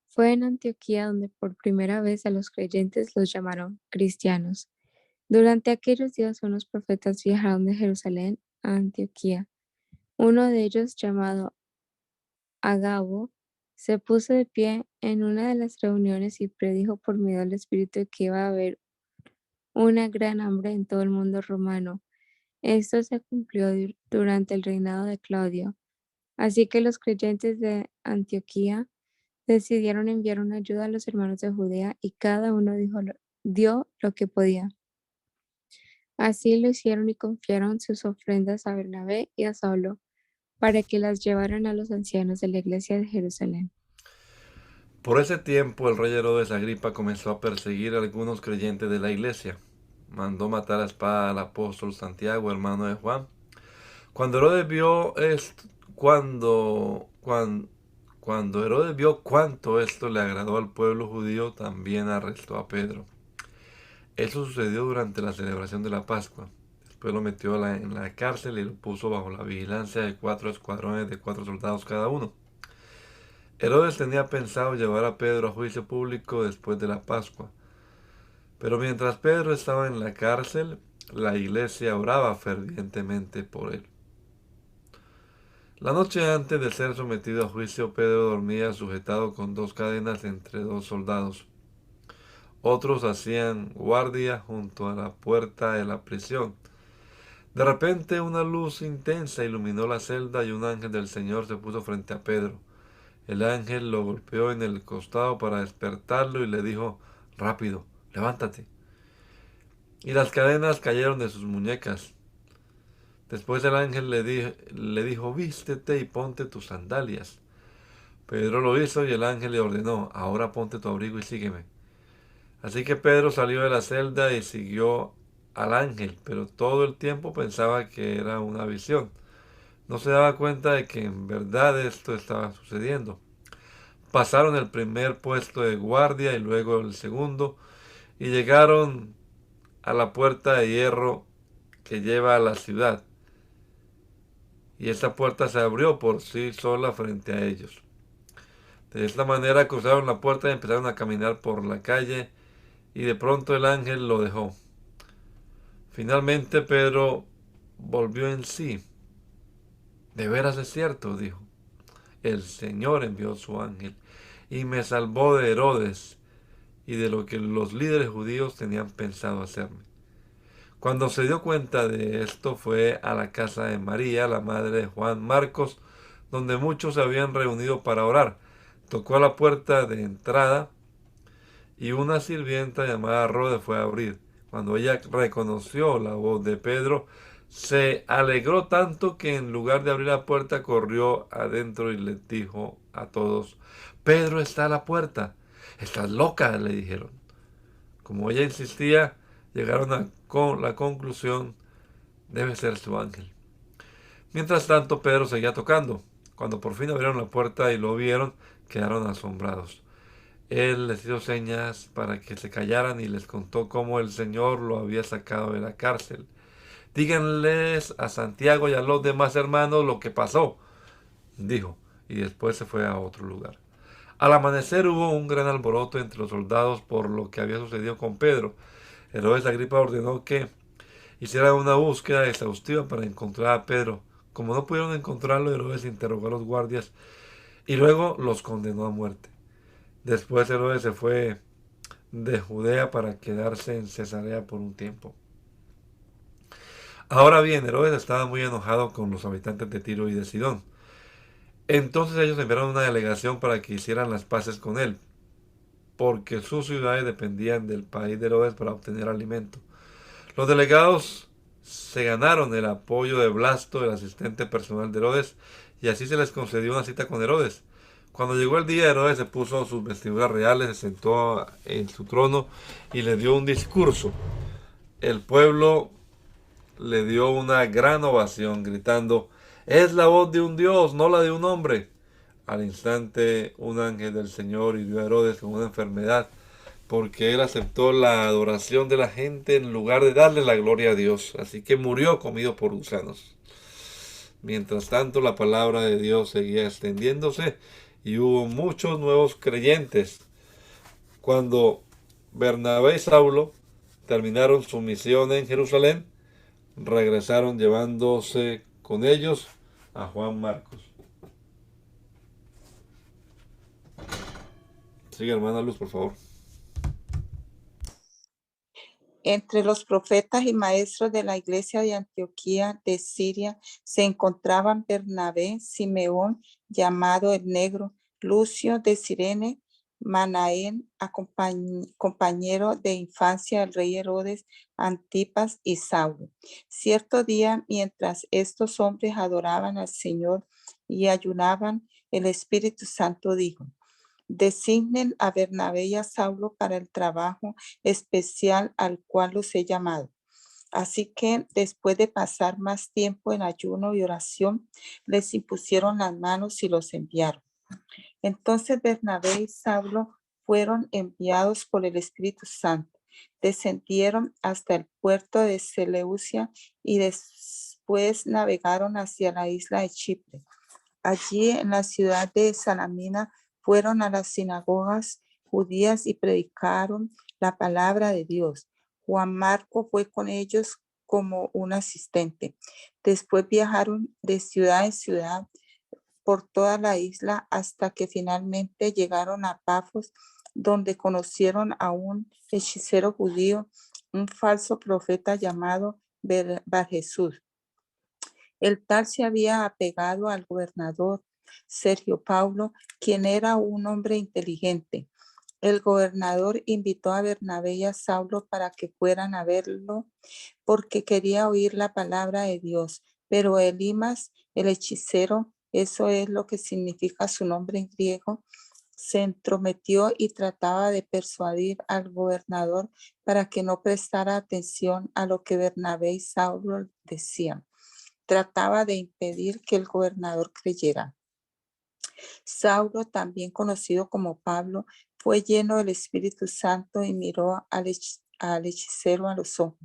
Fue en Antioquía donde por primera vez a los creyentes los llamaron cristianos. Durante aquellos días unos profetas viajaron de Jerusalén a Antioquía. Uno de ellos, llamado Agabo, se puso de pie en una de las reuniones y predijo por medio del Espíritu que iba a haber una gran hambre en todo el mundo romano. Esto se cumplió durante el reinado de Claudio. Así que los creyentes de Antioquía decidieron enviar una ayuda a los hermanos de Judea y cada uno dio lo que podía. Así lo hicieron y confiaron sus ofrendas a Bernabé y a Saulo para que las llevaran a los ancianos de la iglesia de Jerusalén. Por ese tiempo el rey Herodes Agripa comenzó a perseguir a algunos creyentes de la iglesia. Mandó matar a espada al apóstol Santiago, hermano de Juan. Cuando Herodes vio esto, cuando Herodes vio cuánto esto le agradó al pueblo judío, también arrestó a Pedro. Eso sucedió durante la celebración de la Pascua. Después lo metió en la cárcel y lo puso bajo la vigilancia de 4 escuadrones de 4 soldados cada uno. Herodes tenía pensado llevar a Pedro a juicio público después de la Pascua. Pero mientras Pedro estaba en la cárcel, la iglesia oraba fervientemente por él. La noche antes de ser sometido a juicio, Pedro dormía sujetado con 2 cadenas entre 2 soldados. Otros hacían guardia junto a la puerta de la prisión. De repente una luz intensa iluminó la celda y un ángel del Señor se puso frente a Pedro. El ángel lo golpeó en el costado para despertarlo y le dijo: «Rápido, levántate». Y las cadenas cayeron de sus muñecas. Después el ángel le dijo: «Vístete y ponte tus sandalias». Pedro lo hizo y el ángel le ordenó: «Ahora ponte tu abrigo y sígueme». Así que Pedro salió de la celda y siguió al ángel, pero todo el tiempo pensaba que era una visión. No se daba cuenta de que en verdad esto estaba sucediendo. Pasaron el primer puesto de guardia y luego el segundo, y llegaron a la puerta de hierro que lleva a la ciudad. Y esta puerta se abrió por sí sola frente a ellos. De esta manera cruzaron la puerta y empezaron a caminar por la calle, y de pronto el ángel lo dejó. Finalmente Pedro volvió en sí. «De veras es cierto», dijo. «El Señor envió su ángel y me salvó de Herodes y de lo que los líderes judíos tenían pensado hacerme». Cuando se dio cuenta de esto, fue a la casa de María, la madre de Juan Marcos, donde muchos se habían reunido para orar. Tocó a la puerta de entrada y una sirvienta llamada Rode fue a abrir. Cuando ella reconoció la voz de Pedro, se alegró tanto que en lugar de abrir la puerta corrió adentro y les dijo a todos: «Pedro está a la puerta». «Estás loca», le dijeron. Como ella insistía, llegaron a la conclusión: debe ser su ángel. Mientras tanto, Pedro seguía tocando. Cuando por fin abrieron la puerta y lo vieron, quedaron asombrados. Él les hizo señas para que se callaran y les contó cómo el Señor lo había sacado de la cárcel. «Díganles a Santiago y a los demás hermanos lo que pasó», dijo, y después se fue a otro lugar. Al amanecer hubo un gran alboroto entre los soldados por lo que había sucedido con Pedro. Herodes Agripa ordenó que hicieran una búsqueda exhaustiva para encontrar a Pedro. Como no pudieron encontrarlo, Herodes interrogó a los guardias y luego los condenó a muerte. Después Herodes se fue de Judea para quedarse en Cesarea por un tiempo. Ahora bien, Herodes estaba muy enojado con los habitantes de Tiro y de Sidón. Entonces ellos enviaron una delegación para que hicieran las paces con él, porque sus ciudades dependían del país de Herodes para obtener alimento. Los delegados se ganaron el apoyo de Blasto, el asistente personal de Herodes, y así se les concedió una cita con Herodes. Cuando llegó el día, Herodes se puso sus vestiduras reales, se sentó en su trono y le dio un discurso. El pueblo le dio una gran ovación, gritando: «Es la voz de un Dios, no la de un hombre». Al instante, un ángel del Señor hirió a Herodes con una enfermedad, porque él aceptó la adoración de la gente en lugar de darle la gloria a Dios. Así que murió comido por gusanos. Mientras tanto, la palabra de Dios seguía extendiéndose y hubo muchos nuevos creyentes. Cuando Bernabé y Saulo terminaron su misión en Jerusalén, regresaron llevándose con ellos a Juan Marcos. Sigue, hermana Luz, por favor. Entre los profetas y maestros de la iglesia de Antioquía de Siria se encontraban Bernabé, Simeón, llamado el Negro, Lucio de Cirene, Manaén, compañero de infancia del rey Herodes, Antipas y Saulo. Cierto día, mientras estos hombres adoraban al Señor y ayunaban, el Espíritu Santo dijo: «Designen a Bernabé y a Saulo para el trabajo especial al cual los he llamado». Así que después de pasar más tiempo en ayuno y oración, les impusieron las manos y los enviaron. Entonces Bernabé y Saulo fueron enviados por el Espíritu Santo. Descendieron hasta el puerto de Seleucia y después navegaron hacia la isla de Chipre. Allí en la ciudad de Salamina fueron a las sinagogas judías y predicaron la palabra de Dios. Juan Marco fue con ellos como un asistente. Después viajaron de ciudad en ciudad por toda la isla hasta que finalmente llegaron a Pafos, donde conocieron a un hechicero judío, un falso profeta llamado Bar-Jesús. El tal se había apegado al gobernador Sergio Paulo, quien era un hombre inteligente. El gobernador invitó a Bernabé y a Saulo para que fueran a verlo porque quería oír la palabra de Dios. Pero Elimas, el hechicero, eso es lo que significa su nombre en griego, se entrometió y trataba de persuadir al gobernador para que no prestara atención a lo que Bernabé y Saulo decían. Trataba de impedir que el gobernador creyera. Saulo, también conocido como Pablo, fue lleno del Espíritu Santo y miró al hechicero a los ojos.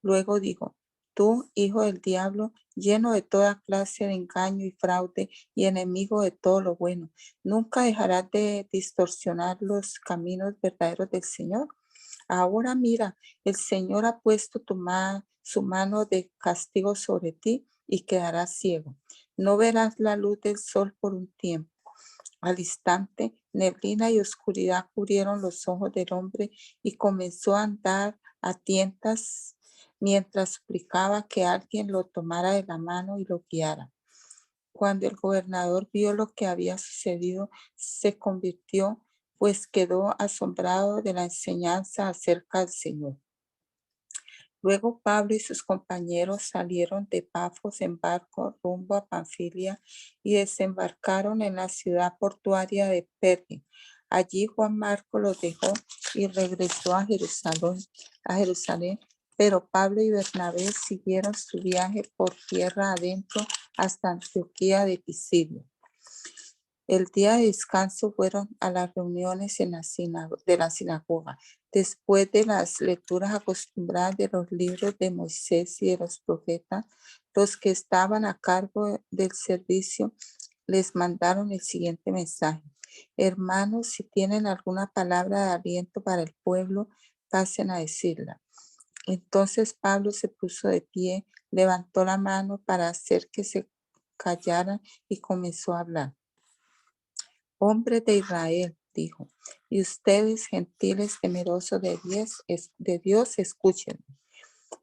Luego dijo: tú, hijo del diablo, lleno de toda clase de engaño y fraude y enemigo de todo lo bueno, ¿nunca dejarás de distorsionar los caminos verdaderos del Señor? Ahora mira, el Señor ha puesto su mano de castigo sobre ti y quedarás ciego. No verás la luz del sol por un tiempo. Al instante, neblina y oscuridad cubrieron los ojos del hombre y comenzó a andar a tientas mientras suplicaba que alguien lo tomara de la mano y lo guiara. Cuando el gobernador vio lo que había sucedido, se convirtió, pues quedó asombrado de la enseñanza acerca del Señor. Luego Pablo y sus compañeros salieron de Pafos en barco rumbo a Panfilia y desembarcaron en la ciudad portuaria de Perge. Allí Juan Marco los dejó y regresó a Jerusalén, pero Pablo y Bernabé siguieron su viaje por tierra adentro hasta Antioquía de Pisidia. El día de descanso fueron a las reuniones de la sinagoga. Después de las lecturas acostumbradas de los libros de Moisés y de los profetas, los que estaban a cargo del servicio les mandaron el siguiente mensaje: hermanos, si tienen alguna palabra de aliento para el pueblo, pasen a decirla. Entonces Pablo se puso de pie, levantó la mano para hacer que se callaran y comenzó a hablar. Hombres de Israel, dijo, y ustedes, gentiles temerosos de Dios, escúchenme.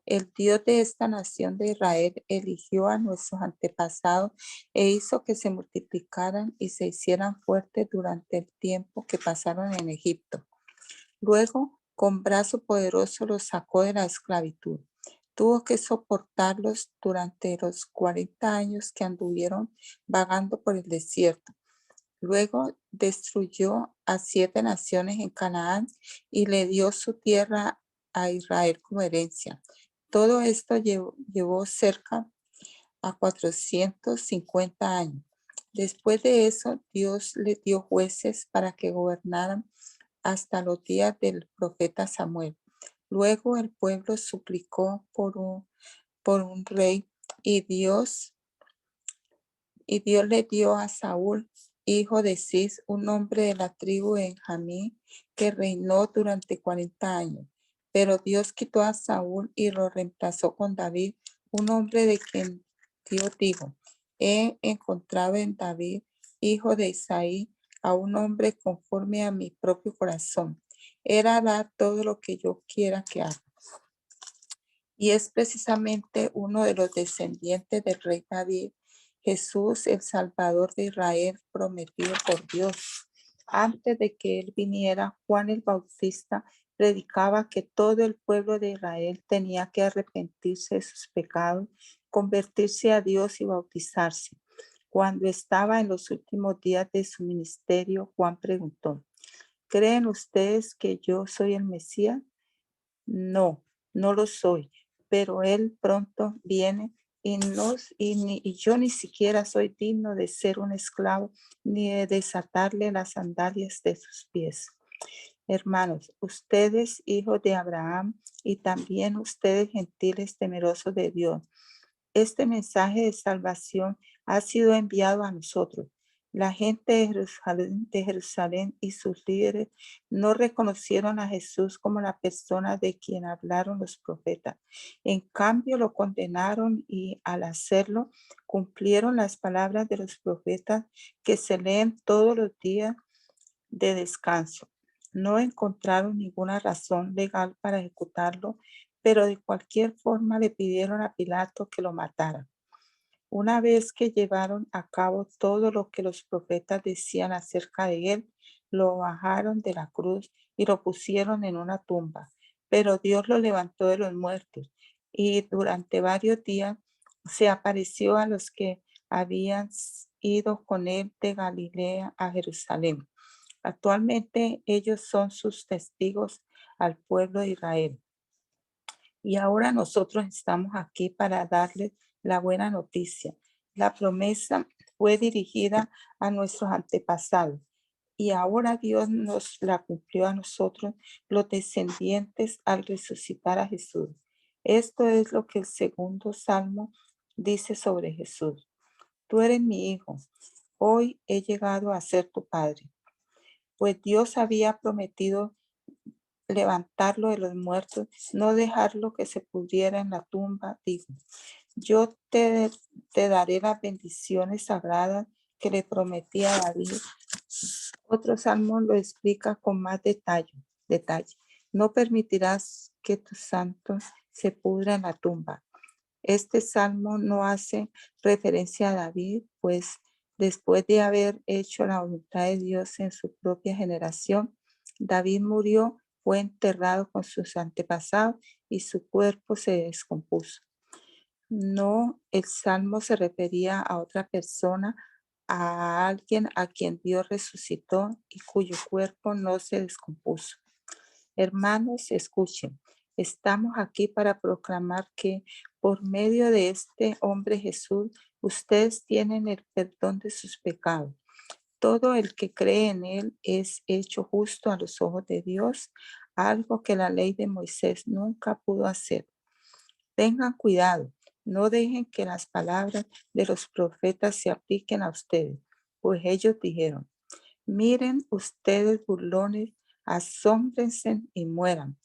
El Dios de esta nación de Israel eligió a nuestros antepasados e hizo que se multiplicaran y se hicieran fuertes durante el tiempo que pasaron en Egipto. Luego, con brazo poderoso los sacó de la esclavitud. Tuvo que soportarlos durante los 40 años que anduvieron vagando por el desierto. Luego destruyó a 7 naciones en Canaán y le dio su tierra a Israel como herencia. Todo esto llevó cerca a 450 años. Después de eso, Dios les dio jueces para que gobernaran hasta los días del profeta Samuel. Luego el pueblo suplicó por un rey y Dios le dio a Saúl, hijo de Cis, un hombre de la tribu de Benjamín, que reinó durante 40 años. Pero Dios quitó a Saúl y lo reemplazó con David, un hombre de quien Dios dijo: he encontrado en David, hijo de Isaí, a un hombre conforme a mi propio corazón. Él hará todo lo que yo quiera que haga. Y es precisamente uno de los descendientes del rey David, Jesús, el Salvador de Israel, prometido por Dios. Antes de que él viniera, Juan el Bautista predicaba que todo el pueblo de Israel tenía que arrepentirse de sus pecados, convertirse a Dios y bautizarse. Cuando estaba en los últimos días de su ministerio, Juan preguntó: ¿creen ustedes que yo soy el Mesías? No, no lo soy, pero él pronto viene y yo ni siquiera soy digno de ser un esclavo ni de desatarle las sandalias de sus pies. Hermanos, ustedes, hijos de Abraham, y también ustedes, gentiles temerosos de Dios, este mensaje de salvación ha sido enviado a nosotros. La gente de Jerusalén y sus líderes no reconocieron a Jesús como la persona de quien hablaron los profetas. En cambio, lo condenaron y al hacerlo cumplieron las palabras de los profetas que se leen todos los días de descanso. No encontraron ninguna razón legal para ejecutarlo, pero de cualquier forma le pidieron a Pilato que lo matara. Una vez que llevaron a cabo todo lo que los profetas decían acerca de él, lo bajaron de la cruz y lo pusieron en una tumba. Pero Dios lo levantó de los muertos y durante varios días se apareció a los que habían ido con él de Galilea a Jerusalén. Actualmente ellos son sus testigos al pueblo de Israel. Y ahora nosotros estamos aquí para darles la buena noticia. La promesa fue dirigida a nuestros antepasados y ahora Dios nos la cumplió a nosotros, los descendientes, al resucitar a Jesús. Esto es lo que el segundo salmo dice sobre Jesús. Tú eres mi hijo, hoy he llegado a ser tu padre. Pues Dios había prometido levantarlo de los muertos, no dejarlo que se pudriera en la tumba, dijo. Yo te daré las bendiciones sagradas que le prometí a David. Otro salmo lo explica con más detalle. No permitirás que tu santo se pudra en la tumba. Este salmo no hace referencia a David, pues después de haber hecho la voluntad de Dios en su propia generación, David murió, fue enterrado con sus antepasados y su cuerpo se descompuso. No, el salmo se refería a otra persona, a alguien a quien Dios resucitó y cuyo cuerpo no se descompuso. Hermanos, escuchen, estamos aquí para proclamar que por medio de este hombre Jesús, ustedes tienen el perdón de sus pecados. Todo el que cree en él es hecho justo a los ojos de Dios, algo que la ley de Moisés nunca pudo hacer. Tengan cuidado, no dejen que las palabras de los profetas se apliquen a ustedes, pues ellos dijeron, miren ustedes burlones, asómbrense y mueran,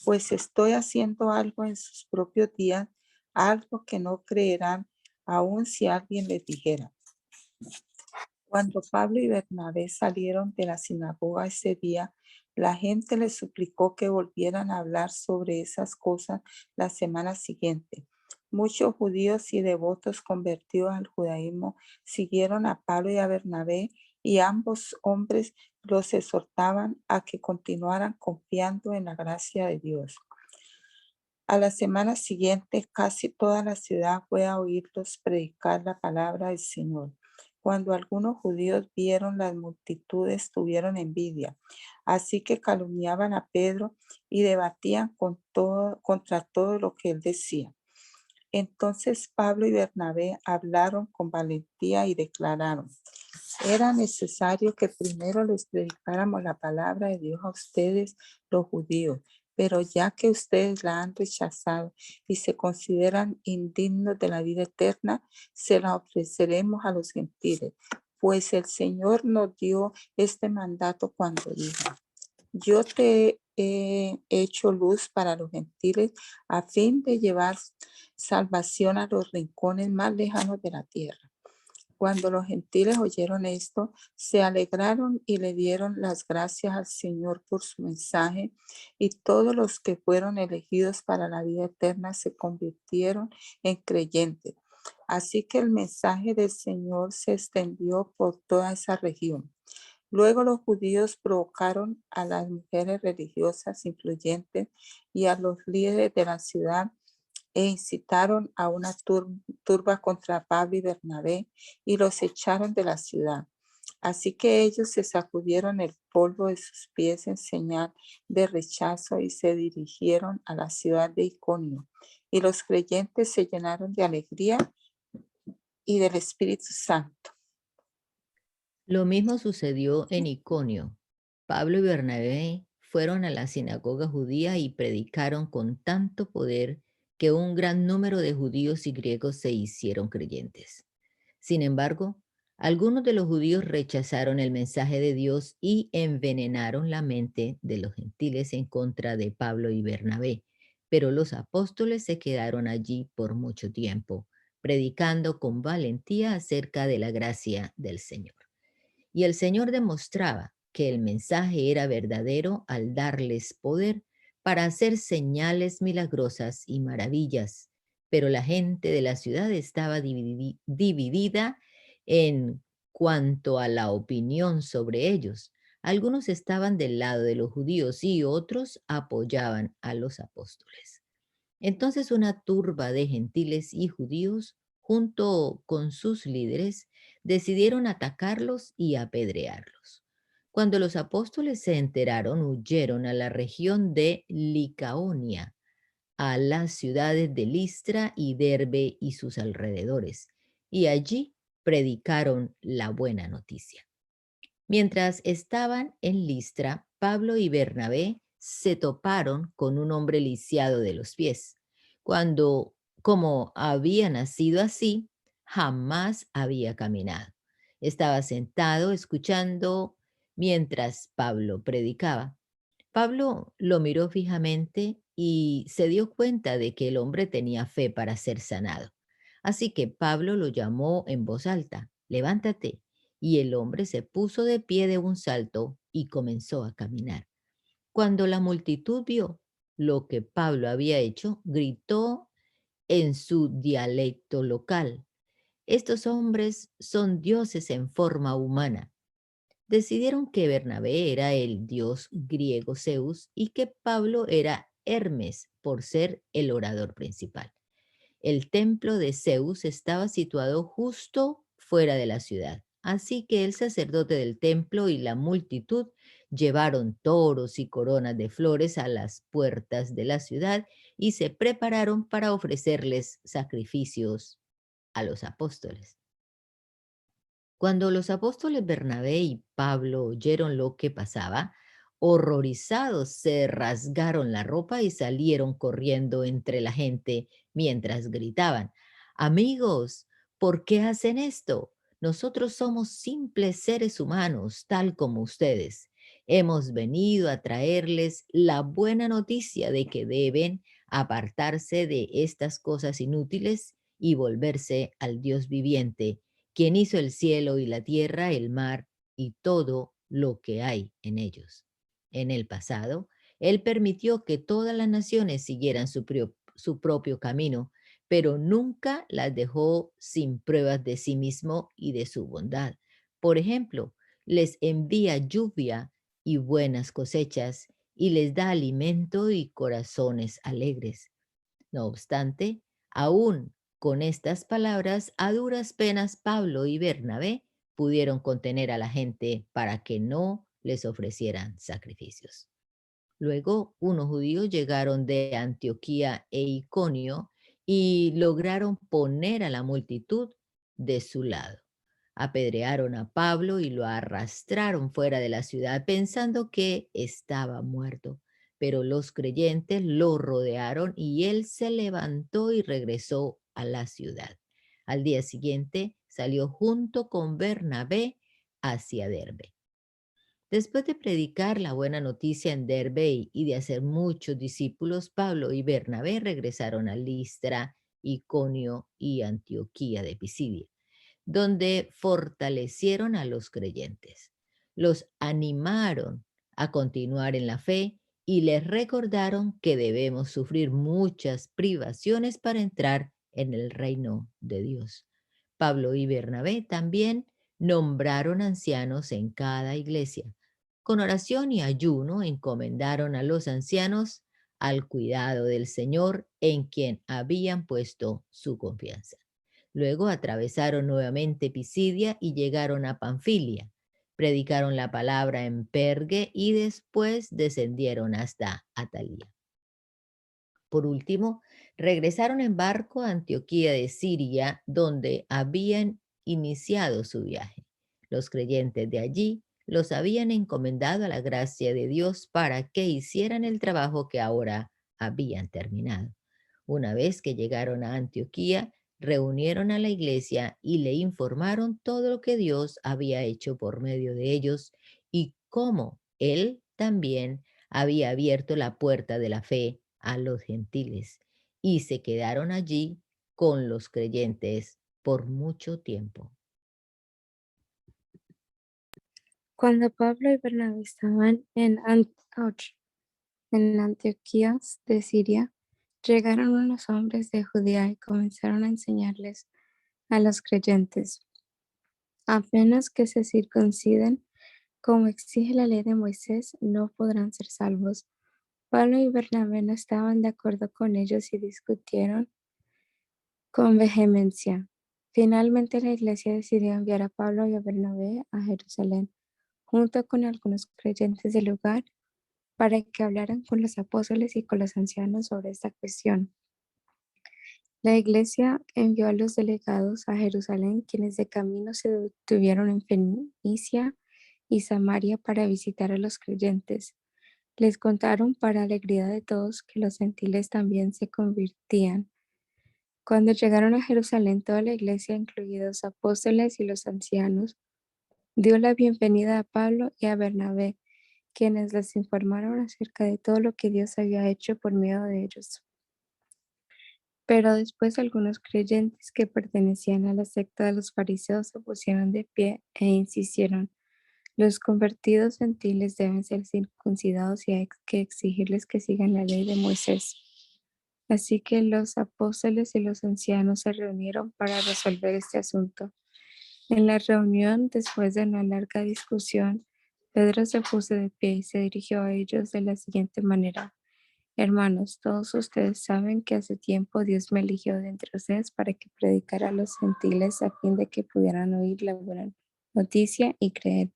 pues estoy haciendo algo en sus propios días, algo que no creerán aun si alguien les dijera. Cuando Pablo y Bernabé salieron de la sinagoga ese día, la gente les suplicó que volvieran a hablar sobre esas cosas la semana siguiente. Muchos judíos y devotos convertidos al judaísmo siguieron a Pablo y a Bernabé y ambos hombres los exhortaban a que continuaran confiando en la gracia de Dios. A la semana siguiente, casi toda la ciudad fue a oírlos predicar la palabra del Señor. Cuando algunos judíos vieron las multitudes, tuvieron envidia. Así que calumniaban a Pedro y debatían contra todo lo que él decía. Entonces Pablo y Bernabé hablaron con valentía y declararon, era necesario que primero les predicáramos la palabra de Dios a ustedes, los judíos, pero ya que ustedes la han rechazado y se consideran indignos de la vida eterna, se la ofreceremos a los gentiles, pues el Señor nos dio este mandato cuando dijo, yo te he hecho luz para los gentiles a fin de llevar salvación a los rincones más lejanos de la tierra. Cuando los gentiles oyeron esto, se alegraron y le dieron las gracias al Señor por su mensaje, y todos los que fueron elegidos para la vida eterna se convirtieron en creyentes. Así que el mensaje del Señor se extendió por toda esa región. Luego los judíos provocaron a las mujeres religiosas influyentes y a los líderes de la ciudad e incitaron a una turba contra Pablo y Bernabé y los echaron de la ciudad. Así que ellos se sacudieron el polvo de sus pies en señal de rechazo y se dirigieron a la ciudad de Iconio. Y los creyentes se llenaron de alegría y del Espíritu Santo. Lo mismo sucedió en Iconio. Pablo y Bernabé fueron a la sinagoga judía y predicaron con tanto poder que un gran número de judíos y griegos se hicieron creyentes. Sin embargo, Algunos de los judíos rechazaron el mensaje de Dios y envenenaron la mente de los gentiles en contra de Pablo y Bernabé, pero los apóstoles se quedaron allí por mucho tiempo, predicando con valentía acerca de la gracia del Señor. Y el Señor demostraba que el mensaje era verdadero al darles poder para hacer señales milagrosas y maravillas. Pero la gente de la ciudad estaba dividida en cuanto a la opinión sobre ellos. Algunos estaban del lado de los judíos y otros apoyaban a los apóstoles. Entonces una turba de gentiles y judíos, junto con sus líderes, decidieron atacarlos y apedrearlos. Cuando los apóstoles se enteraron, huyeron a la región de Licaonia, a las ciudades de Listra y Derbe y sus alrededores, y allí predicaron la buena noticia. Mientras estaban en Listra, Pablo y Bernabé se toparon con un hombre lisiado de los pies. Cuando, como había nacido así, jamás había caminado. Estaba sentado escuchando mientras Pablo predicaba. Pablo lo miró fijamente y se dio cuenta de que el hombre tenía fe para ser sanado. Así que Pablo lo llamó en voz alta: levántate. Y el hombre se puso de pie de un salto y comenzó a caminar. Cuando la multitud vio lo que Pablo había hecho, gritó en su dialecto local: estos hombres son dioses en forma humana. Decidieron que Bernabé era el dios griego Zeus y que Pablo era Hermes por ser el orador principal. El templo de Zeus estaba situado justo fuera de la ciudad, así que el sacerdote del templo y la multitud llevaron toros y coronas de flores a las puertas de la ciudad y se prepararon para ofrecerles sacrificios a los apóstoles. Cuando los apóstoles Bernabé y Pablo oyeron lo que pasaba, horrorizados se rasgaron la ropa y salieron corriendo entre la gente mientras gritaban: amigos, ¿por qué hacen esto? Nosotros somos simples seres humanos, tal como ustedes. Hemos venido a traerles la buena noticia de que deben apartarse de estas cosas inútiles y volverse al Dios viviente, quien hizo el cielo y la tierra, el mar y todo lo que hay en ellos. En el pasado, Él permitió que todas las naciones siguieran su propio camino, pero nunca las dejó sin pruebas de sí mismo y de su bondad. Por ejemplo, les envía lluvia y buenas cosechas y les da alimento y corazones alegres. No obstante, aún con estas palabras, a duras penas Pablo y Bernabé pudieron contener a la gente para que no les ofrecieran sacrificios. Luego, unos judíos llegaron de Antioquía e Iconio y lograron poner a la multitud de su lado. Apedrearon a Pablo y lo arrastraron fuera de la ciudad pensando que estaba muerto. Pero los creyentes lo rodearon y él se levantó y regresó a la ciudad. Al día siguiente salió junto con Bernabé hacia Derbe. Después de predicar la buena noticia en Derbe y de hacer muchos discípulos, Pablo y Bernabé regresaron a Listra, Iconio y Antioquía de Pisidia, donde fortalecieron a los creyentes. Los animaron a continuar en la fe y les recordaron que debemos sufrir muchas privaciones para entrar en el reino de Dios. Pablo y Bernabé también nombraron ancianos en cada iglesia. Con oración y ayuno encomendaron a los ancianos al cuidado del Señor en quien habían puesto su confianza. Luego atravesaron nuevamente Pisidia y llegaron a Panfilia. Predicaron la palabra en Pergue y después descendieron hasta Atalía. Por último, regresaron en barco a Antioquía de Siria, donde habían iniciado su viaje. Los creyentes de allí los habían encomendado a la gracia de Dios para que hicieran el trabajo que ahora habían terminado. Una vez que llegaron a Antioquía, reunieron a la iglesia y le informaron todo lo que Dios había hecho por medio de ellos y cómo Él también había abierto la puerta de la fe a los gentiles. Y se quedaron allí con los creyentes por mucho tiempo. Cuando Pablo y Bernabé estaban en Antioquía de Siria, llegaron unos hombres de Judea y comenzaron a enseñarles a los creyentes, apenas que se circunciden, como exige la ley de Moisés, no podrán ser salvos. Pablo y Bernabé no estaban de acuerdo con ellos y discutieron con vehemencia. Finalmente la iglesia decidió enviar a Pablo y a Bernabé a Jerusalén, junto con algunos creyentes del lugar, para que hablaran con los apóstoles y con los ancianos sobre esta cuestión. La iglesia envió a los delegados a Jerusalén, quienes de camino se detuvieron en Fenicia y Samaria para visitar a los creyentes. Les contaron para alegría de todos que los gentiles también se convertían. Cuando llegaron a Jerusalén, toda la iglesia, incluidos apóstoles y los ancianos, dio la bienvenida a Pablo y a Bernabé, quienes les informaron acerca de todo lo que Dios había hecho por medio de ellos. Pero después algunos creyentes que pertenecían a la secta de los fariseos se pusieron de pie e insistieron: los convertidos gentiles deben ser circuncidados y hay que exigirles que sigan la ley de Moisés. Así que los apóstoles y los ancianos se reunieron para resolver este asunto. En la reunión, después de una larga discusión, Pedro se puso de pie y se dirigió a ellos de la siguiente manera: hermanos, todos ustedes saben que hace tiempo Dios me eligió de entre ustedes para que predicara a los gentiles a fin de que pudieran oír la buena noticia y creer.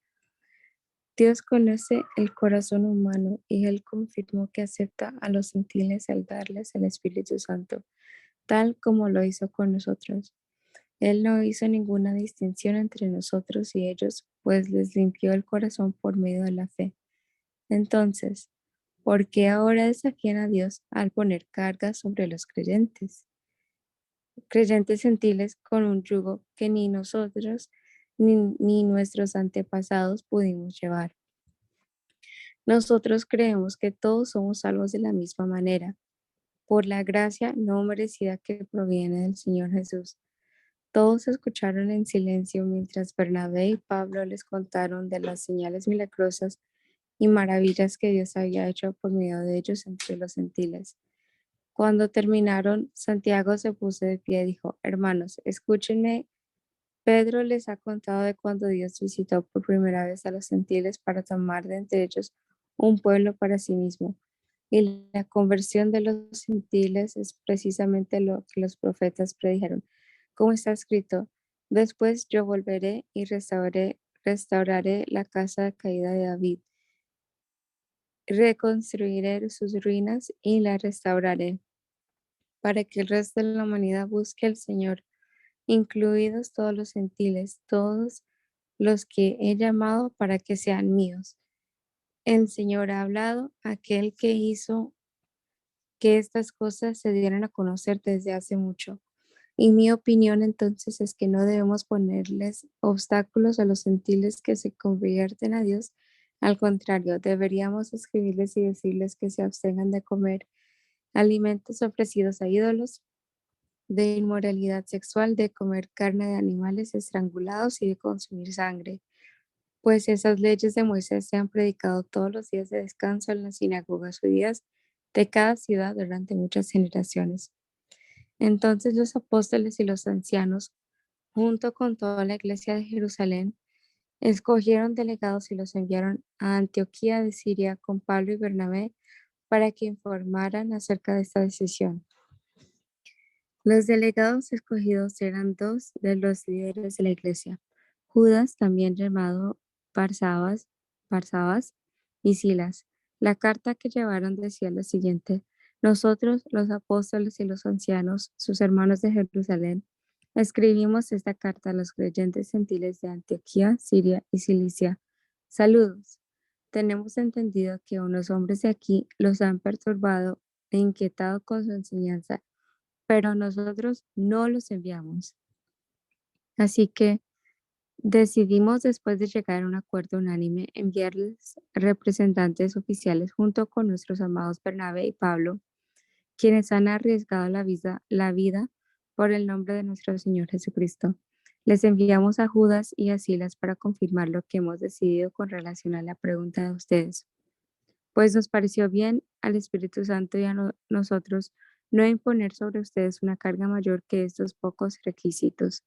Dios conoce el corazón humano y Él confirmó que acepta a los gentiles al darles el Espíritu Santo, tal como lo hizo con nosotros. Él no hizo ninguna distinción entre nosotros y ellos, pues les limpió el corazón por medio de la fe. Entonces, ¿por qué ahora desafían a Dios al poner cargas sobre los creyentes gentiles con un yugo que ni nosotros ni nuestros antepasados pudimos llevar? Nosotros creemos que todos somos salvos de la misma manera, por la gracia no merecida que proviene del Señor Jesús. Todos escucharon en silencio mientras Bernabé y Pablo les contaron de las señales milagrosas y maravillas que Dios había hecho por medio de ellos entre los gentiles. Cuando terminaron, Santiago se puso de pie y dijo: hermanos, escúchenme. Pedro les ha contado de cuando Dios visitó por primera vez a los gentiles para tomar de entre ellos un pueblo para sí mismo. Y la conversión de los gentiles es precisamente lo que los profetas predijeron. Como está escrito: después yo volveré y restauraré la casa caída de David. Reconstruiré sus ruinas y la restauraré, para que el resto de la humanidad busque al Señor, incluidos todos los gentiles, todos los que he llamado para que sean míos. El Señor ha hablado, aquel que hizo que estas cosas se dieran a conocer desde hace mucho. Y mi opinión entonces es que no debemos ponerles obstáculos a los gentiles que se convierten a Dios. Al contrario, deberíamos escribirles y decirles que se abstengan de comer alimentos ofrecidos a ídolos, de inmoralidad sexual, de comer carne de animales estrangulados y de consumir sangre. Pues esas leyes de Moisés se han predicado todos los días de descanso en las sinagogas judías de cada ciudad durante muchas generaciones. Entonces los apóstoles y los ancianos, junto con toda la iglesia de Jerusalén, escogieron delegados y los enviaron a Antioquía de Siria con Pablo y Bernabé para que informaran acerca de esta decisión. Los delegados escogidos eran dos de los líderes de la iglesia: Judas, también llamado Barsabás, y Silas. La carta que llevaron decía lo siguiente: nosotros, los apóstoles y los ancianos, sus hermanos de Jerusalén, escribimos esta carta a los creyentes gentiles de Antioquía, Siria y Cilicia. Saludos. Tenemos entendido que unos hombres de aquí los han perturbado e inquietado con su enseñanza pero nosotros no los enviamos. Así que decidimos, después de llegar a un acuerdo unánime, enviarles representantes oficiales junto con nuestros amados Bernabé y Pablo, quienes han arriesgado la vida por el nombre de nuestro Señor Jesucristo. Les enviamos a Judas y a Silas para confirmar lo que hemos decidido con relación a la pregunta de ustedes. Pues nos pareció bien al Espíritu Santo y a nosotros no imponer sobre ustedes una carga mayor que estos pocos requisitos.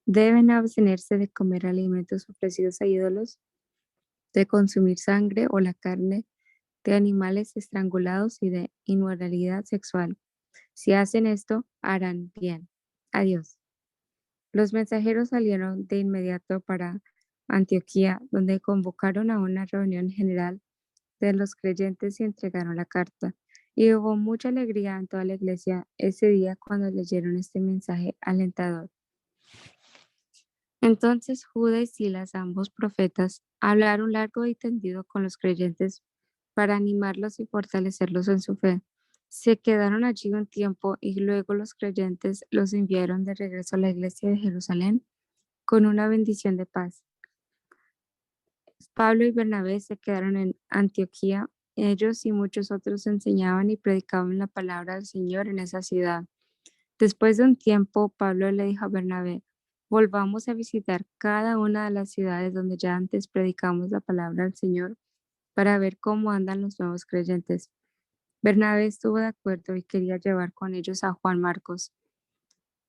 Deben abstenerse de comer alimentos ofrecidos a ídolos, de consumir sangre o la carne de animales estrangulados y de inmoralidad sexual. Si hacen esto, harán bien. Adiós. Los mensajeros salieron de inmediato para Antioquía, donde convocaron a una reunión general de los creyentes y entregaron la carta. Y hubo mucha alegría en toda la iglesia ese día cuando leyeron este mensaje alentador. Entonces Judas y Silas, ambos profetas, hablaron largo y tendido con los creyentes para animarlos y fortalecerlos en su fe. Se quedaron allí un tiempo y luego los creyentes los enviaron de regreso a la iglesia de Jerusalén con una bendición de paz. Pablo y Bernabé se quedaron en Antioquía. Ellos y muchos otros enseñaban y predicaban la palabra del Señor en esa ciudad. Después de un tiempo, Pablo le dijo a Bernabé: volvamos a visitar cada una de las ciudades donde ya antes predicamos la palabra del Señor para ver cómo andan los nuevos creyentes. Bernabé estuvo de acuerdo y quería llevar con ellos a Juan Marcos,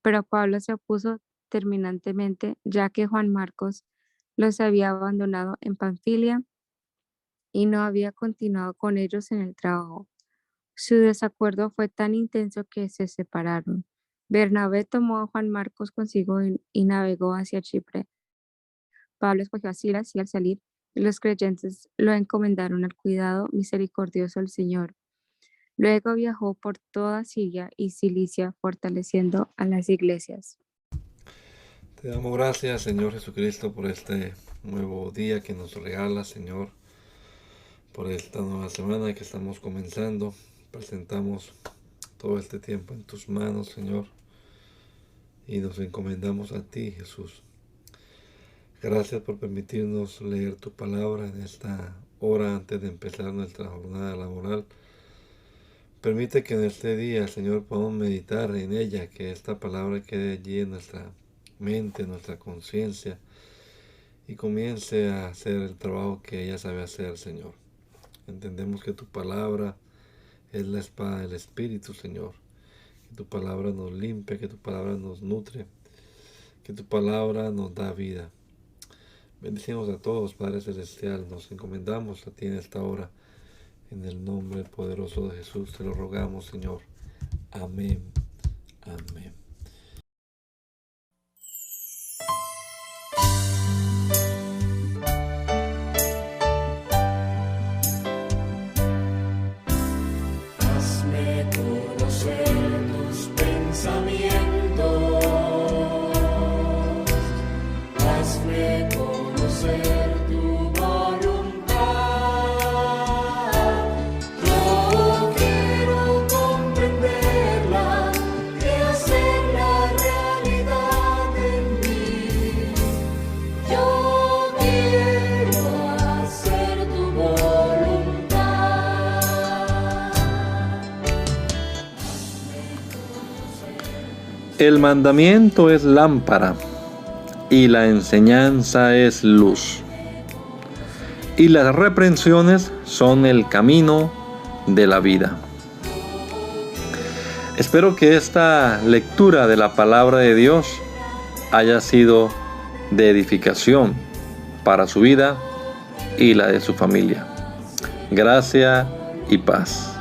pero Pablo se opuso terminantemente, ya que Juan Marcos los había abandonado en Panfilia y no había continuado con ellos en el trabajo. Su desacuerdo fue tan intenso que se separaron. Bernabé tomó a Juan Marcos consigo y navegó hacia Chipre. Pablo escogió a Silas y al salir, los creyentes lo encomendaron al cuidado misericordioso del Señor. Luego viajó por toda Siria y Cilicia, fortaleciendo a las iglesias. Te damos gracias, Señor Jesucristo, por este nuevo día que nos regala, Señor, por esta nueva semana que estamos comenzando. Presentamos todo este tiempo en tus manos, Señor, y nos encomendamos a ti, Jesús. Gracias por permitirnos leer tu palabra en esta hora antes de empezar nuestra jornada laboral. Permite que en este día, Señor, podamos meditar en ella, que esta palabra quede allí en nuestra mente, en nuestra conciencia, y comience a hacer el trabajo que ella sabe hacer, Señor. Entendemos que tu palabra es la espada del Espíritu, Señor. Que tu palabra nos limpia, que tu palabra nos nutre, que tu palabra nos da vida. Bendecimos a todos, Padre Celestial. Nos encomendamos a ti en esta hora. En el nombre poderoso de Jesús te lo rogamos, Señor. Amén. Amén. Hazme conocer tus pensamientos. Hazme conocer tu voluntad. Yo quiero comprenderla y hacerla realidad en mí. Yo quiero hacer tu voluntad. El mandamiento es lámpara y la enseñanza es luz. Y las reprensiones son el camino de la vida. Espero que esta lectura de la palabra de Dios haya sido de edificación para su vida y la de su familia. Gracia y paz.